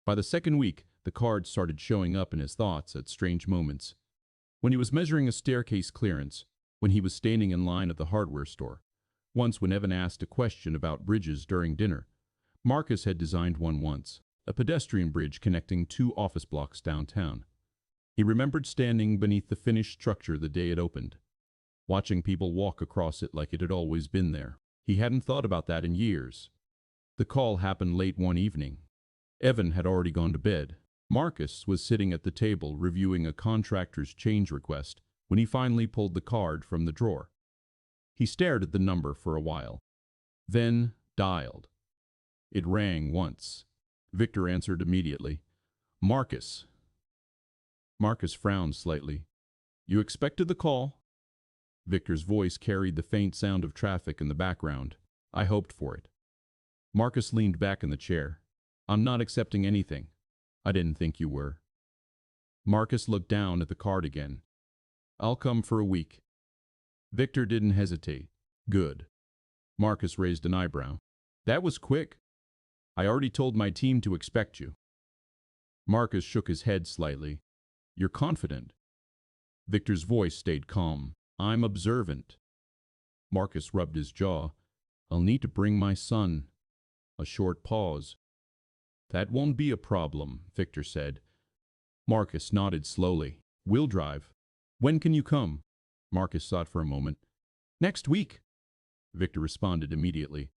By the second week, the cards started showing up in his thoughts at strange moments. When he was measuring a staircase clearance, when he was standing in line at the hardware store, once when Evan asked a question about bridges during dinner. Marcus had designed one once, a pedestrian bridge connecting two office blocks downtown. He remembered standing beneath the finished structure the day it opened, watching people walk across it like it had always been there. He hadn't thought about that in years. The call happened late one evening. Evan had already gone to bed. Marcus was sitting at the table reviewing a contractor's change request when he finally pulled the card from the drawer. He stared at the number for a while, then dialed. It rang once. Victor answered immediately. Marcus. Marcus frowned slightly. You expected the call? Victor's voice carried the faint sound of traffic in the background. I hoped for it. Marcus leaned back in the chair. I'm not accepting anything. I didn't think you were. Marcus looked down at the card again. I'll come for a week. Victor didn't hesitate. Good. Marcus raised an eyebrow. That was quick. I already told my team to expect you. Marcus shook his head slightly. You're confident. Victor's voice stayed calm. I'm observant. Marcus rubbed his jaw. I'll need to bring my son. A short pause. That won't be a problem, Victor said. Marcus nodded slowly. We'll drive. When can you come? Marcus thought for a moment. Next week, Victor responded immediately.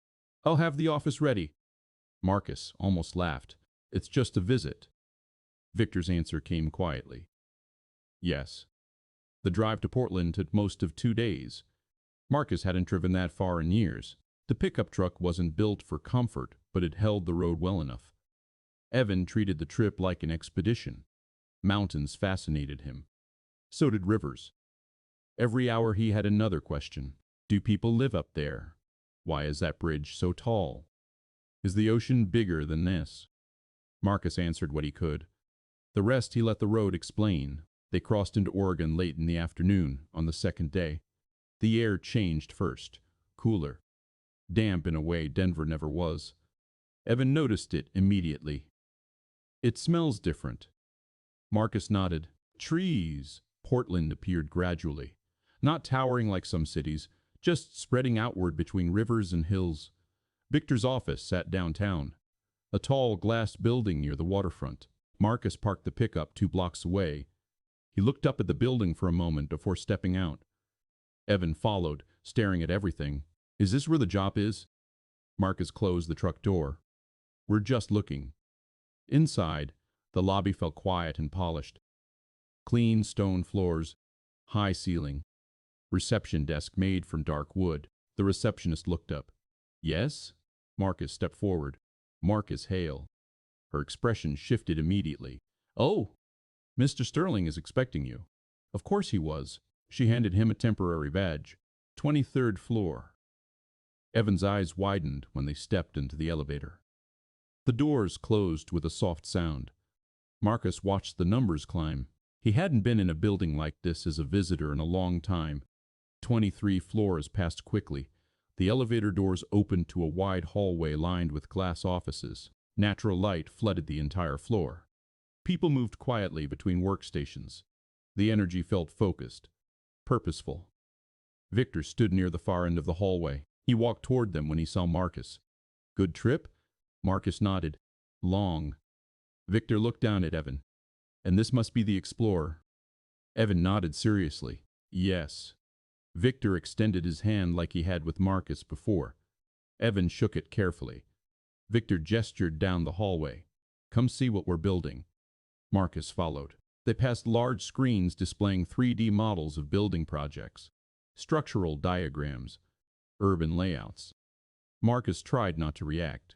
I'll have the office ready. Marcus almost laughed. It's just a visit. Victor's answer came quietly. Yes. The drive to Portland took most of 2 days. Marcus hadn't driven that far in years. The pickup truck wasn't built for comfort, but it held the road well enough. Evan treated the trip like an expedition. Mountains fascinated him. So did rivers. Every hour he had another question. Do people live up there? Why is that bridge so tall? Is the ocean bigger than this? Marcus answered what he could. The rest he let the road explain. They crossed into Oregon late in the afternoon on the second day. The air changed first, cooler. damp in a way Denver never was. Evan noticed it immediately. It smells different. Marcus nodded. Trees. Portland appeared gradually, not towering like some cities, just spreading outward between rivers and hills. Victor's office sat downtown, a tall glass building near the waterfront. Marcus parked the pickup 2 blocks away. He looked up at the building for a moment before stepping out. Evan followed, staring at everything. Is this where the job is? Marcus closed the truck door. We're just looking. Inside, the lobby felt quiet and polished. Clean stone floors, high ceiling, reception desk made from dark wood. The receptionist looked up. Yes? Marcus stepped forward. Marcus Hale. Her expression shifted immediately. Oh, Mr. Sterling is expecting you. Of course he was. She handed him a temporary badge. 23rd floor. Evan's eyes widened when they stepped into the elevator. The doors closed with a soft sound. Marcus watched the numbers climb. He hadn't been in a building like this as a visitor in a long time. 23 floors passed quickly. The elevator doors opened to a wide hallway lined with glass offices. Natural light flooded the entire floor. People moved quietly between workstations. The energy felt focused, purposeful. Victor stood near the far end of the hallway. He walked toward them when he saw Marcus. Good trip? Marcus nodded. Long. Victor looked down at Evan. And this must be the Explorer. Evan nodded seriously. Yes. Victor extended his hand like he had with Marcus before. Evan shook it carefully. Victor gestured down the hallway. Come see what we're building. Marcus followed. They passed large screens displaying 3D models of building projects, structural diagrams, urban layouts. Marcus tried not to react.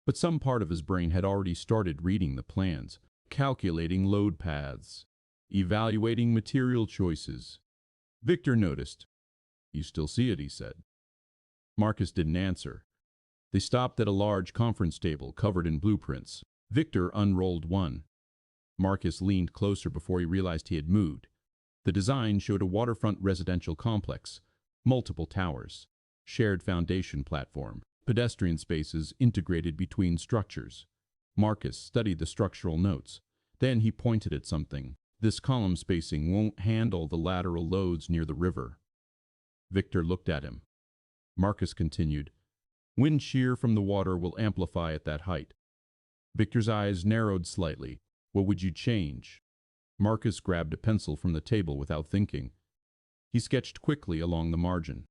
But some part of his brain had already started reading the plans, calculating load paths, evaluating material choices. Victor noticed. You still see it, he said. Marcus didn't answer. They stopped at a large conference table covered in blueprints. Victor unrolled one. Marcus leaned closer before he realized he had moved. The design showed a waterfront residential complex, multiple towers, shared foundation platform, pedestrian spaces integrated between structures. Marcus studied the structural notes. Then he pointed at something. This column spacing won't handle the lateral loads near the river. Victor looked at him. Marcus continued. Wind shear from the water will amplify at that height. Victor's eyes narrowed slightly. What would you change? Marcus grabbed a pencil from the table without thinking. He sketched quickly along the margin.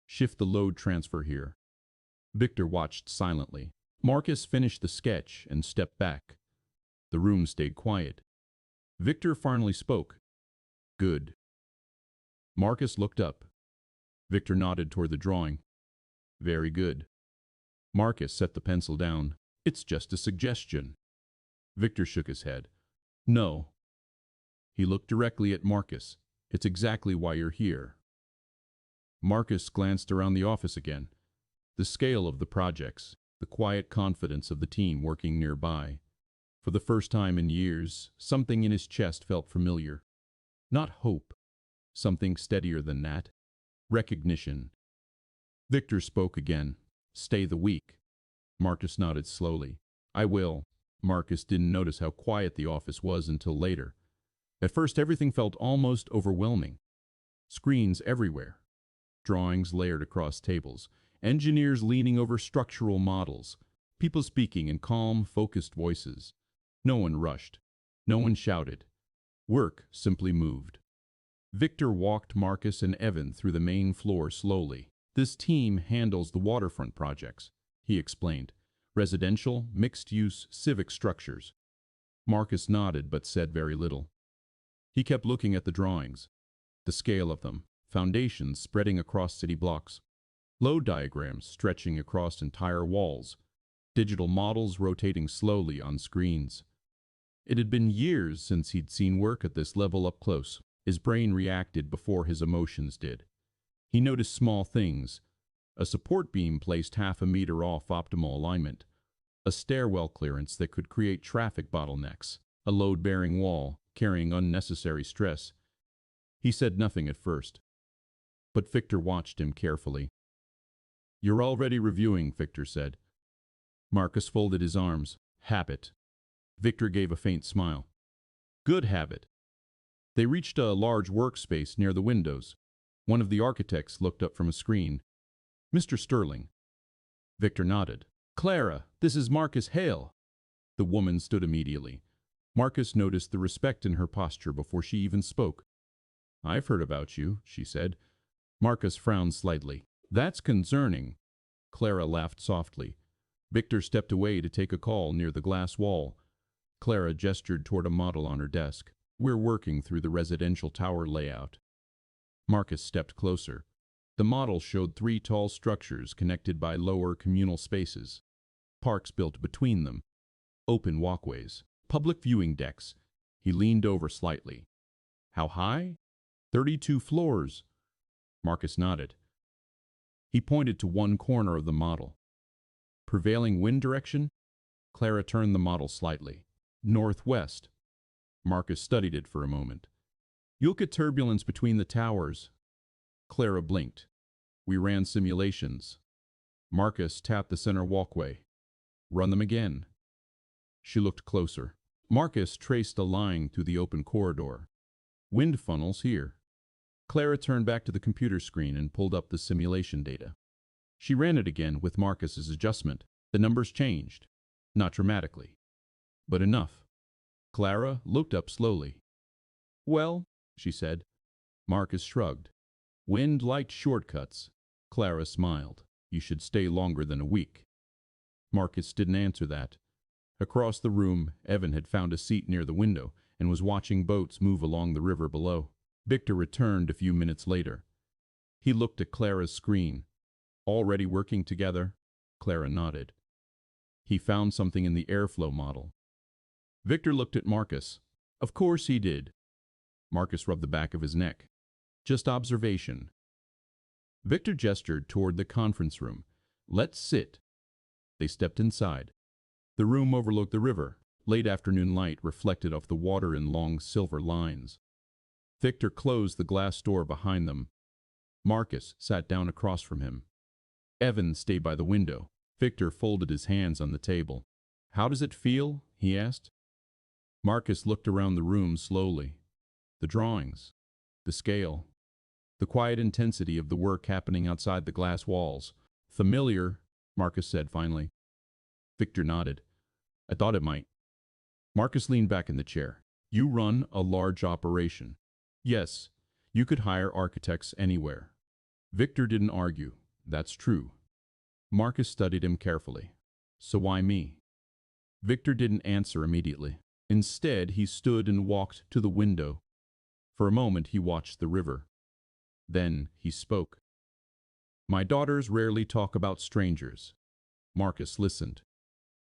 Shift the load transfer here. Victor watched silently. Marcus finished the sketch and stepped back. The room stayed quiet. Victor finally spoke. Good. Marcus looked up. Victor nodded toward the drawing. Very good. Marcus set the pencil down. It's just a suggestion. Victor shook his head. No. He looked directly at Marcus. It's exactly why you're here. Marcus glanced around the office again. The scale of the projects, the quiet confidence of the team working nearby. For the first time in years, something in his chest felt familiar. Not hope. Something steadier than that. Recognition. Victor spoke again. Stay the week. Marcus nodded slowly. I will. Marcus didn't notice how quiet the office was until later. At first everything felt almost overwhelming. Screens everywhere. Drawings layered across tables. Engineers leaning over structural models. People speaking in calm, focused voices. No one rushed. No one shouted. Work simply moved. Victor walked Marcus and Evan through the main floor slowly. This team handles the waterfront projects, he explained. Residential, mixed-use, civic structures. Marcus nodded but said very little. He kept looking at the drawings. The scale of them. Foundations spreading across city blocks. Load diagrams stretching across entire walls. Digital models rotating slowly on screens. It had been years since he'd seen work at this level up close. His brain reacted before his emotions did. He noticed small things. A support beam placed half a meter off optimal alignment. A stairwell clearance that could create traffic bottlenecks. A load-bearing wall, carrying unnecessary stress. He said nothing at first. But Victor watched him carefully. You're already reviewing, Victor said. Marcus folded his arms. Habit. Victor gave a faint smile. Good habit. They reached a large workspace near the windows. One of the architects looked up from a screen. Mr. Sterling. Victor nodded. Clara, this is Marcus Hale. The woman stood immediately. Marcus noticed the respect in her posture before she even spoke. I've heard about you, she said. Marcus frowned slightly. That's concerning. Clara laughed softly. Victor stepped away to take a call near the glass wall. Clara gestured toward a model on her desk. We're working through the residential tower layout. Marcus stepped closer. The model showed 3 tall structures connected by lower communal spaces. Parks built between them. Open walkways. Public viewing decks. He leaned over slightly. How high? 32 floors. Marcus nodded. He pointed to one corner of the model. Prevailing wind direction? Clara turned the model slightly. Northwest. Marcus studied it for a moment. You'll get turbulence between the towers. Clara blinked. We ran simulations. Marcus tapped the center walkway. Run them again. She looked closer. Marcus traced a line through the open corridor. Wind funnels here. Clara turned back to the computer screen and pulled up the simulation data. She ran it again with Marcus's adjustment. The numbers changed. Not dramatically, but enough. Clara looked up slowly. Well, she said. Marcus shrugged. Wind liked shortcuts. Clara smiled. You should stay longer than a week. Marcus didn't answer that. Across the room, Evan had found a seat near the window and was watching boats move along the river below. Victor returned a few minutes later. He looked at Clara's screen. Already working together? Clara nodded. He found something in the airflow model. Victor looked at Marcus. Of course he did. Marcus rubbed the back of his neck. Just observation. Victor gestured toward the conference room. Let's sit. They stepped inside. The room overlooked the river. Late afternoon light reflected off the water in long silver lines. Victor closed the glass door behind them. Marcus sat down across from him. Evan stayed by the window. Victor folded his hands on the table. How does it feel? He asked. Marcus looked around the room slowly. The drawings, the scale, the quiet intensity of the work happening outside the glass walls. Familiar, Marcus said finally. Victor nodded. I thought it might. Marcus leaned back in the chair. You run a large operation. Yes, you could hire architects anywhere. Victor didn't argue. That's true. Marcus studied him carefully. So why me? Victor didn't answer immediately. Instead, he stood and walked to the window. For a moment, he watched the river. Then he spoke. My daughters rarely talk about strangers. Marcus listened.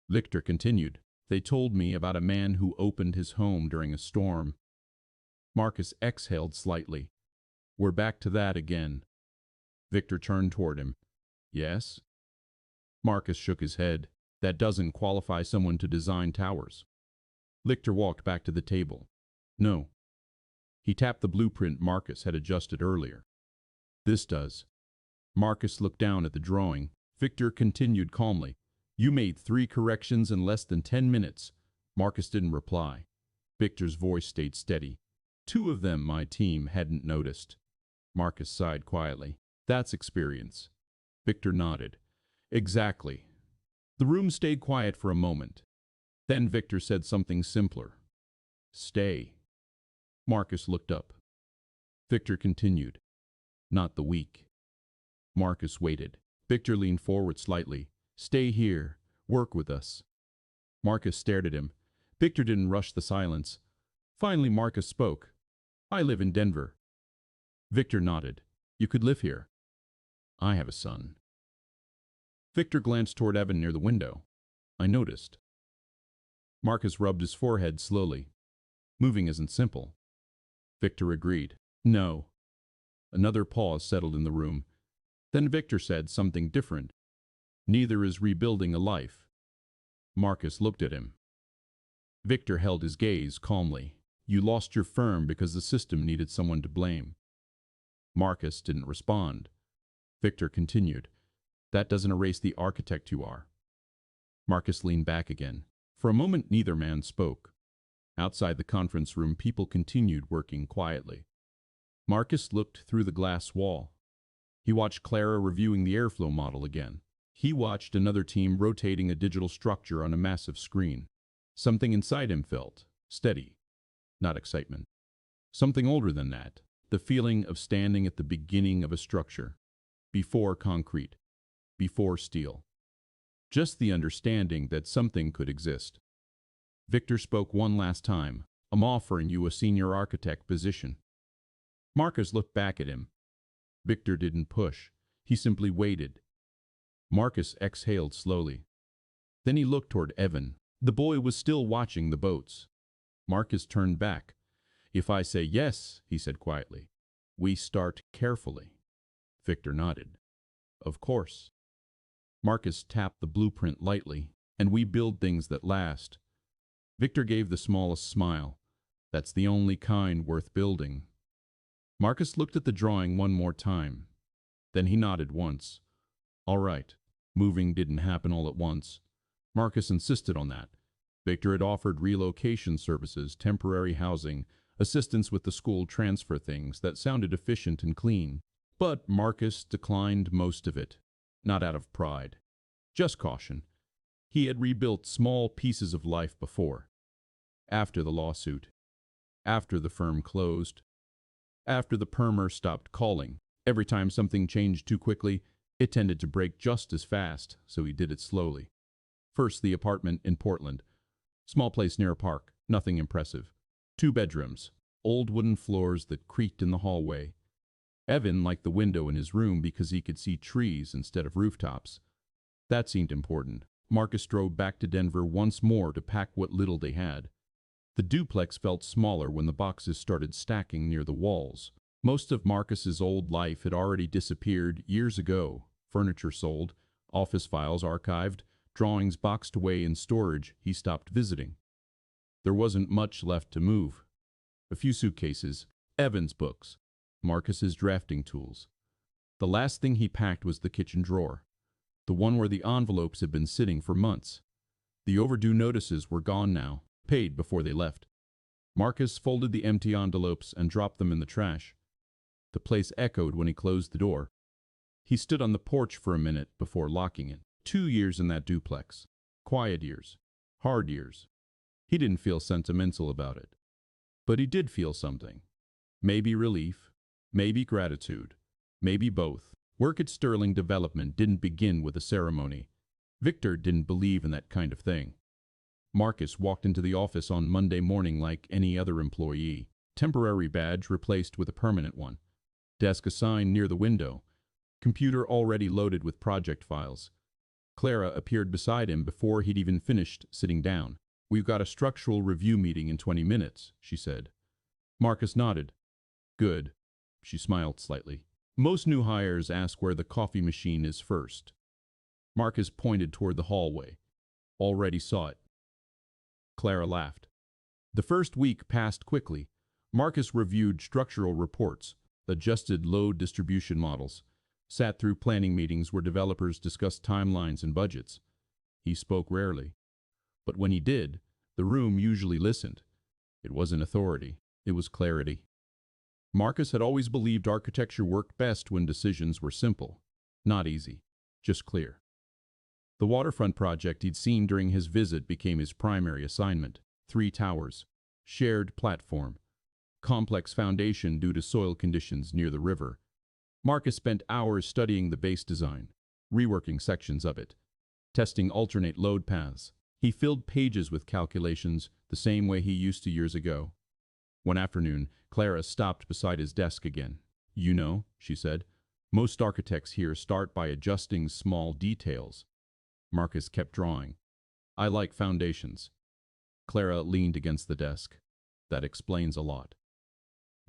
Victor continued. They told me about a man who opened his home during a storm. Marcus exhaled slightly. We're back to that again. Victor turned toward him. Yes? Marcus shook his head. That doesn't qualify someone to design towers. Victor walked back to the table. No. He tapped the blueprint Marcus had adjusted earlier. This does. Marcus looked down at the drawing. Victor continued calmly. You made 3 corrections in less than 10 minutes. Marcus didn't reply. Victor's voice stayed steady. 2 of them my team hadn't noticed. Marcus sighed quietly. That's experience. Victor nodded. Exactly. The room stayed quiet for a moment. Then Victor said something simpler. Stay. Marcus looked up. Victor continued. Not the weak. Marcus waited. Victor leaned forward slightly. Stay here. Work with us. Marcus stared at him. Victor didn't rush the silence. Finally, Marcus spoke. I live in Denver. Victor nodded. You could live here. I have a son. Victor glanced toward Evan near the window. I noticed. Marcus rubbed his forehead slowly. Moving isn't simple. Victor agreed. No. Another pause settled in the room. Then Victor said something different. Neither is rebuilding a life. Marcus looked at him. Victor held his gaze calmly. You lost your firm because the system needed someone to blame. Marcus didn't respond. Victor continued. That doesn't erase the architect you are. Marcus leaned back again. For a moment, neither man spoke. Outside the conference room, people continued working quietly. Marcus looked through the glass wall. He watched Clara reviewing the airflow model again. He watched another team rotating a digital structure on a massive screen. Something inside him felt steady, not excitement. Something older than that, the feeling of standing at the beginning of a structure, before concrete, before steel. Just the understanding that something could exist. Victor spoke one last time. I'm offering you a senior architect position. Marcus looked back at him. Victor didn't push. He simply waited. Marcus exhaled slowly. Then he looked toward Evan. The boy was still watching the boats. Marcus turned back. If I say yes, he said quietly, we start carefully. Victor nodded. Of course. Marcus tapped the blueprint lightly, and we build things that last. Victor gave the smallest smile. That's the only kind worth building. Marcus looked at the drawing one more time. Then he nodded once. All right. Moving didn't happen all at once. Marcus insisted on that. Victor had offered relocation services, temporary housing, assistance with the school transfer, things that sounded efficient and clean. But Marcus declined most of it, not out of pride, just caution. He had rebuilt small pieces of life before. After the lawsuit, after the firm closed, after the permer stopped calling. Every time something changed too quickly, it tended to break just as fast, so he did it slowly. First, the apartment in Portland. Small place near a park, nothing impressive. 2 bedrooms, old wooden floors that creaked in the hallway. Evan liked the window in his room because he could see trees instead of rooftops. That seemed important. Marcus drove back to Denver once more to pack what little they had. The duplex felt smaller when the boxes started stacking near the walls. Most of Marcus's old life had already disappeared years ago. Furniture sold, office files archived, drawings boxed away in storage. He stopped visiting. There wasn't much left to move. A few suitcases, Evan's books, Marcus's drafting tools. The last thing he packed was the kitchen drawer, the one where the envelopes had been sitting for months. The overdue notices were gone now, paid before they left. Marcus folded the empty envelopes and dropped them in the trash. The place echoed when he closed the door. He stood on the porch for a minute before locking it. 2 years in that duplex. Quiet years. Hard years. He didn't feel sentimental about it. But he did feel something. Maybe relief. Maybe gratitude. Maybe both. Work at Sterling Development didn't begin with a ceremony. Victor didn't believe in that kind of thing. Marcus walked into the office on Monday morning like any other employee. Temporary badge replaced with a permanent one. Desk assigned near the window. Computer already loaded with project files. Clara appeared beside him before he'd even finished sitting down. We've got a structural review meeting in 20 minutes, she said. Marcus nodded. Good. She smiled slightly. Most new hires ask where the coffee machine is first. Marcus pointed toward the hallway. Already saw it. Clara laughed. The first week passed quickly. Marcus reviewed structural reports, adjusted load distribution models, sat through planning meetings where developers discussed timelines and budgets. He spoke rarely. But when he did, the room usually listened. It wasn't authority, it was clarity. Marcus had always believed architecture worked best when decisions were simple, not easy, just clear. The waterfront project he'd seen during his visit became his primary assignment. 3 towers, shared platform, complex foundation due to soil conditions near the river. Marcus spent hours studying the base design, reworking sections of it, testing alternate load paths. He filled pages with calculations the same way he used to years ago. One afternoon, Clara stopped beside his desk again. You know, she said, most architects here start by adjusting small details. Marcus kept drawing. I like foundations. Clara leaned against the desk. That explains a lot.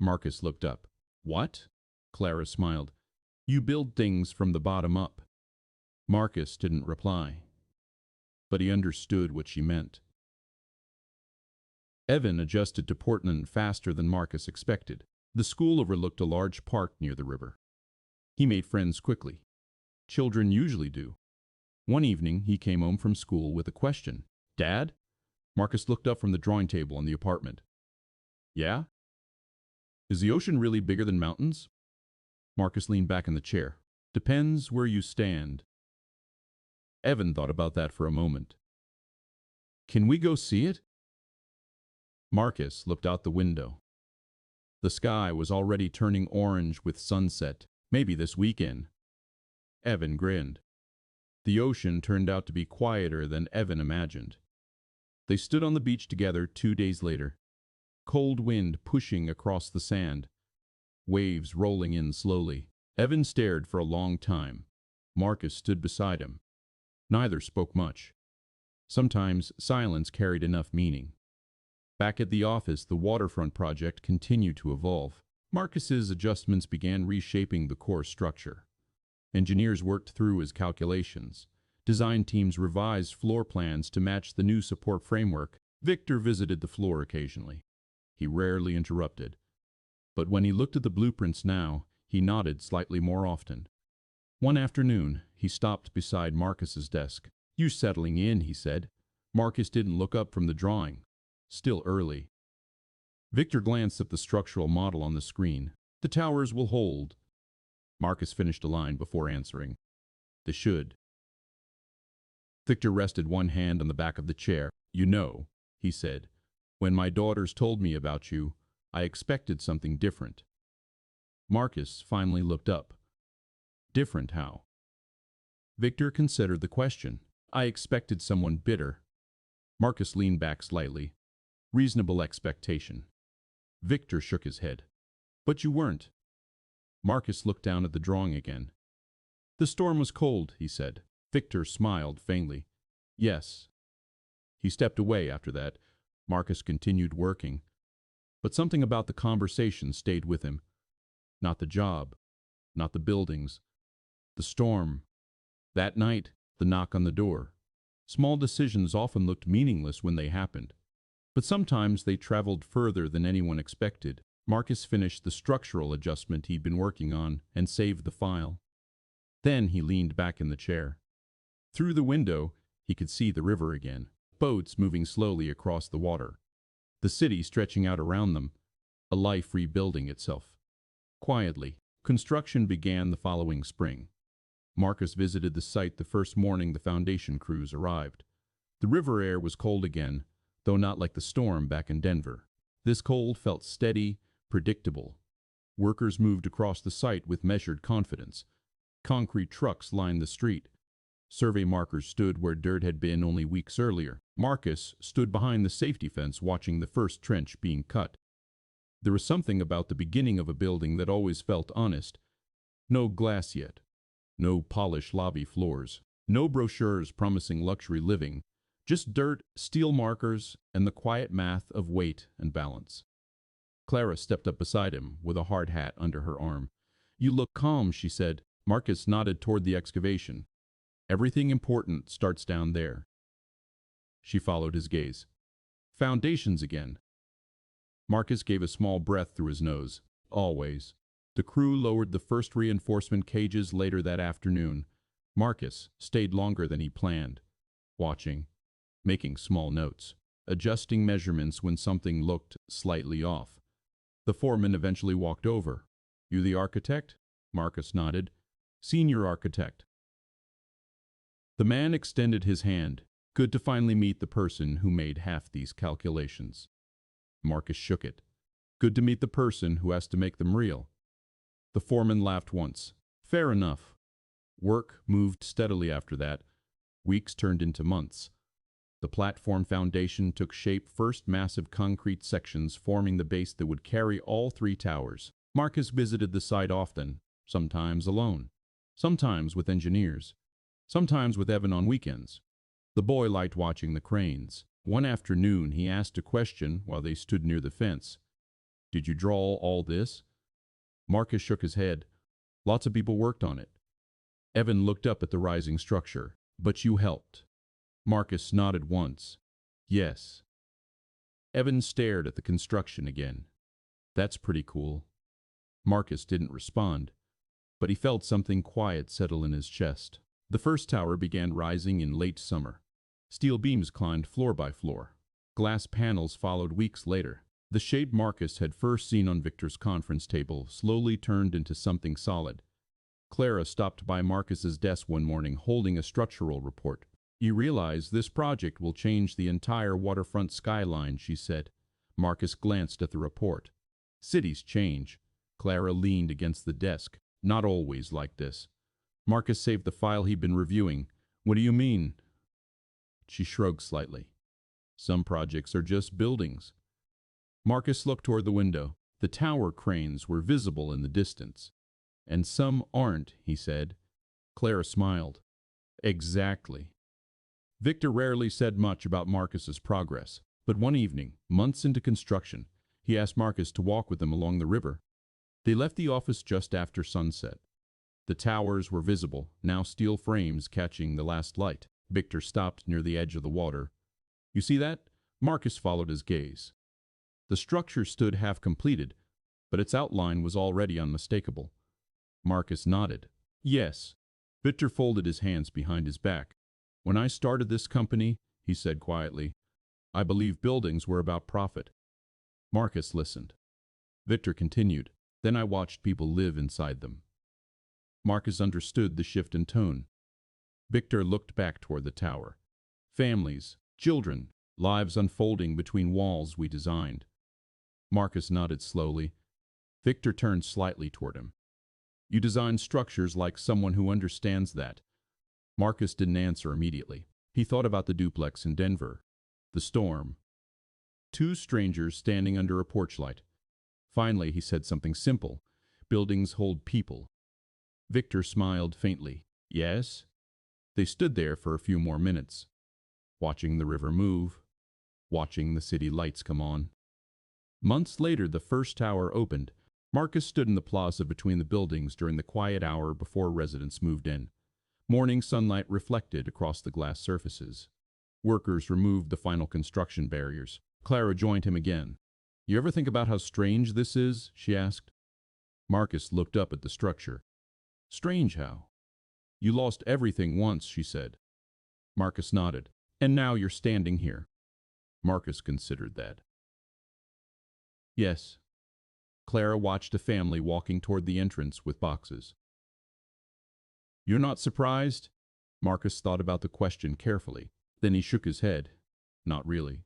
Marcus looked up. What? Clara smiled. You build things from the bottom up. Marcus didn't reply. But he understood what she meant. Evan adjusted to Portland faster than Marcus expected. The school overlooked a large park near the river. He made friends quickly. Children usually do. One evening, he came home from school with a question. "Dad?" Marcus looked up from the drawing table in the apartment. "Yeah? Is the ocean really bigger than mountains?" Marcus leaned back in the chair. "Depends where you stand." Evan thought about that for a moment. "Can we go see it?" Marcus looked out the window. The sky was already turning orange with sunset. "Maybe this weekend." Evan grinned. The ocean turned out to be quieter than Evan imagined. They stood on the beach together 2 days later. Cold wind pushing across the sand. Waves rolling in slowly. Evan stared for a long time. Marcus stood beside him. Neither spoke much. Sometimes silence carried enough meaning. Back at the office, the waterfront project continued to evolve. Marcus's adjustments began reshaping the core structure. Engineers worked through his calculations. Design teams revised floor plans to match the new support framework. Victor visited the floor occasionally. He rarely interrupted. But when he looked at the blueprints now, he nodded slightly more often. One afternoon, he stopped beside Marcus's desk. "You settling in," he said. Marcus didn't look up from the drawing. Still early. Victor glanced at the structural model on the screen. "The towers will hold." Marcus finished a line before answering. "They should." Victor rested one hand on the back of the chair. "You know," he said, "when my daughters told me about you, I expected something different." Marcus finally looked up. "Different how?" Victor considered the question. "I expected someone bitter." Marcus leaned back slightly. "Reasonable expectation." Victor shook his head. "But you weren't." Marcus looked down at the drawing again. "The storm was cold," he said. Victor smiled faintly. "Yes." He stepped away after that. Marcus continued working. But something about the conversation stayed with him. Not the job, not the buildings, the storm. That night, the knock on the door. Small decisions often looked meaningless when they happened. But sometimes they traveled further than anyone expected. Marcus finished the structural adjustment he'd been working on and saved the file. Then he leaned back in the chair. Through the window, he could see the river again. Boats moving slowly across the water. The city stretching out around them. A life rebuilding itself. Quietly, construction began the following spring. Marcus visited the site the first morning the foundation crews arrived. The river air was cold again, though not like the storm back in Denver. This cold felt steady, predictable. Workers moved across the site with measured confidence. Concrete trucks lined the street. Survey markers stood where dirt had been only weeks earlier. Marcus stood behind the safety fence watching the first trench being cut. There was something about the beginning of a building that always felt honest. No glass yet. No polished lobby floors. No brochures promising luxury living. Just dirt, steel markers, and the quiet math of weight and balance. Clara stepped up beside him with a hard hat under her arm. "You look calm," she said. Marcus nodded toward the excavation. "Everything important starts down there." She followed his gaze. "Foundations again." Marcus gave a small breath through his nose. "Always." The crew lowered the first reinforcement cages later that afternoon. Marcus stayed longer than he planned, watching, making small notes, adjusting measurements when something looked slightly off. The foreman eventually walked over. "You the architect?" Marcus nodded. "Senior architect." The man extended his hand. "Good to finally meet the person who made half these calculations." Marcus shook it. "Good to meet the person who has to make them real." The foreman laughed once. "Fair enough." Work moved steadily after that. Weeks turned into months. The platform foundation took shape, first massive concrete sections forming the base that would carry all three towers. Marcus visited the site often, sometimes alone, sometimes with engineers, sometimes with Evan on weekends. The boy liked watching the cranes. One afternoon he asked a question while they stood near the fence. "Did you draw all this?" Marcus shook his head. "Lots of people worked on it." Evan looked up at the rising structure. "But you helped." Marcus nodded once. "Yes." Evan stared at the construction again. "That's pretty cool." Marcus didn't respond. but he felt something quiet settle in his chest. The first tower began rising in late summer. Steel beams climbed floor by floor. Glass panels followed weeks later. The shape Marcus had first seen on Victor's conference table slowly turned into something solid. Clara stopped by Marcus's desk one morning holding a structural report. "You realize this project will change the entire waterfront skyline," she said. Marcus glanced at the report. "Cities change." Clara leaned against the desk. "Not always like this." Marcus saved the file he'd been reviewing. "What do you mean?" She shrugged slightly. "Some projects are just buildings." Marcus looked toward the window. The tower cranes were visible in the distance. "And some aren't," he said. Clara smiled. "Exactly." Victor rarely said much about Marcus's progress, but one evening, months into construction, he asked Marcus to walk with him along the river. They left the office just after sunset. The towers were visible, now steel frames catching the last light. Victor stopped near the edge of the water. "You see that?" Marcus followed his gaze. The structure stood half completed, but its outline was already unmistakable. Marcus nodded. "Yes." Victor folded his hands behind his back. "When I started this company," he said quietly, "I believed buildings were about profit." Marcus listened. Victor continued. "Then I watched people live inside them." Marcus understood the shift in tone. Victor looked back toward the tower. "Families, children, lives unfolding between walls we designed." Marcus nodded slowly. Victor turned slightly toward him. "You design structures like someone who understands that." Marcus didn't answer immediately. He thought about the duplex in Denver, the storm, two strangers standing under a porch light. Finally, he said something simple. "Buildings hold people." Victor smiled faintly. "Yes?" They stood there for a few more minutes, watching the river move, watching the city lights come on. Months later, the first tower opened. Marcus stood in the plaza between the buildings during the quiet hour before residents moved in. Morning sunlight reflected across the glass surfaces. Workers removed the final construction barriers. Clara joined him again. "You ever think about how strange this is?" she asked. Marcus looked up at the structure. "Strange how?" "You lost everything once," she said. Marcus nodded. "And now you're standing here." Marcus considered that. "Yes." Clara watched a family walking toward the entrance with boxes. "You're not surprised?" Marcus thought about the question carefully. Then he shook his head. "Not really."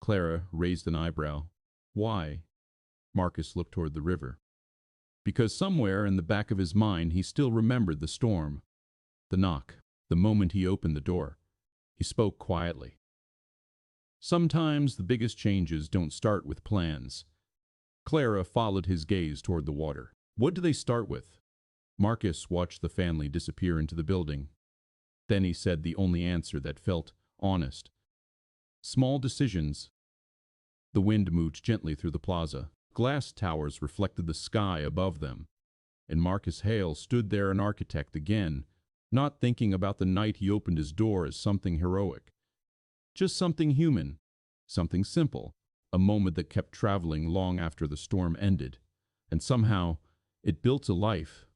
Clara raised an eyebrow. "Why?" Marcus looked toward the river. Because somewhere in the back of his mind he still remembered the storm, the knock, the moment he opened the door. He spoke quietly. "Sometimes the biggest changes don't start with plans." Clara followed his gaze toward the water. "What do they start with?" Marcus watched the family disappear into the building. Then he said the only answer that felt honest. "Small decisions." The wind moved gently through the plaza. Glass towers reflected the sky above them. And Marcus Hale stood there an architect again, not thinking about the night he opened his door as something heroic. Just something human, something simple, a moment that kept traveling long after the storm ended. And somehow, it built a life.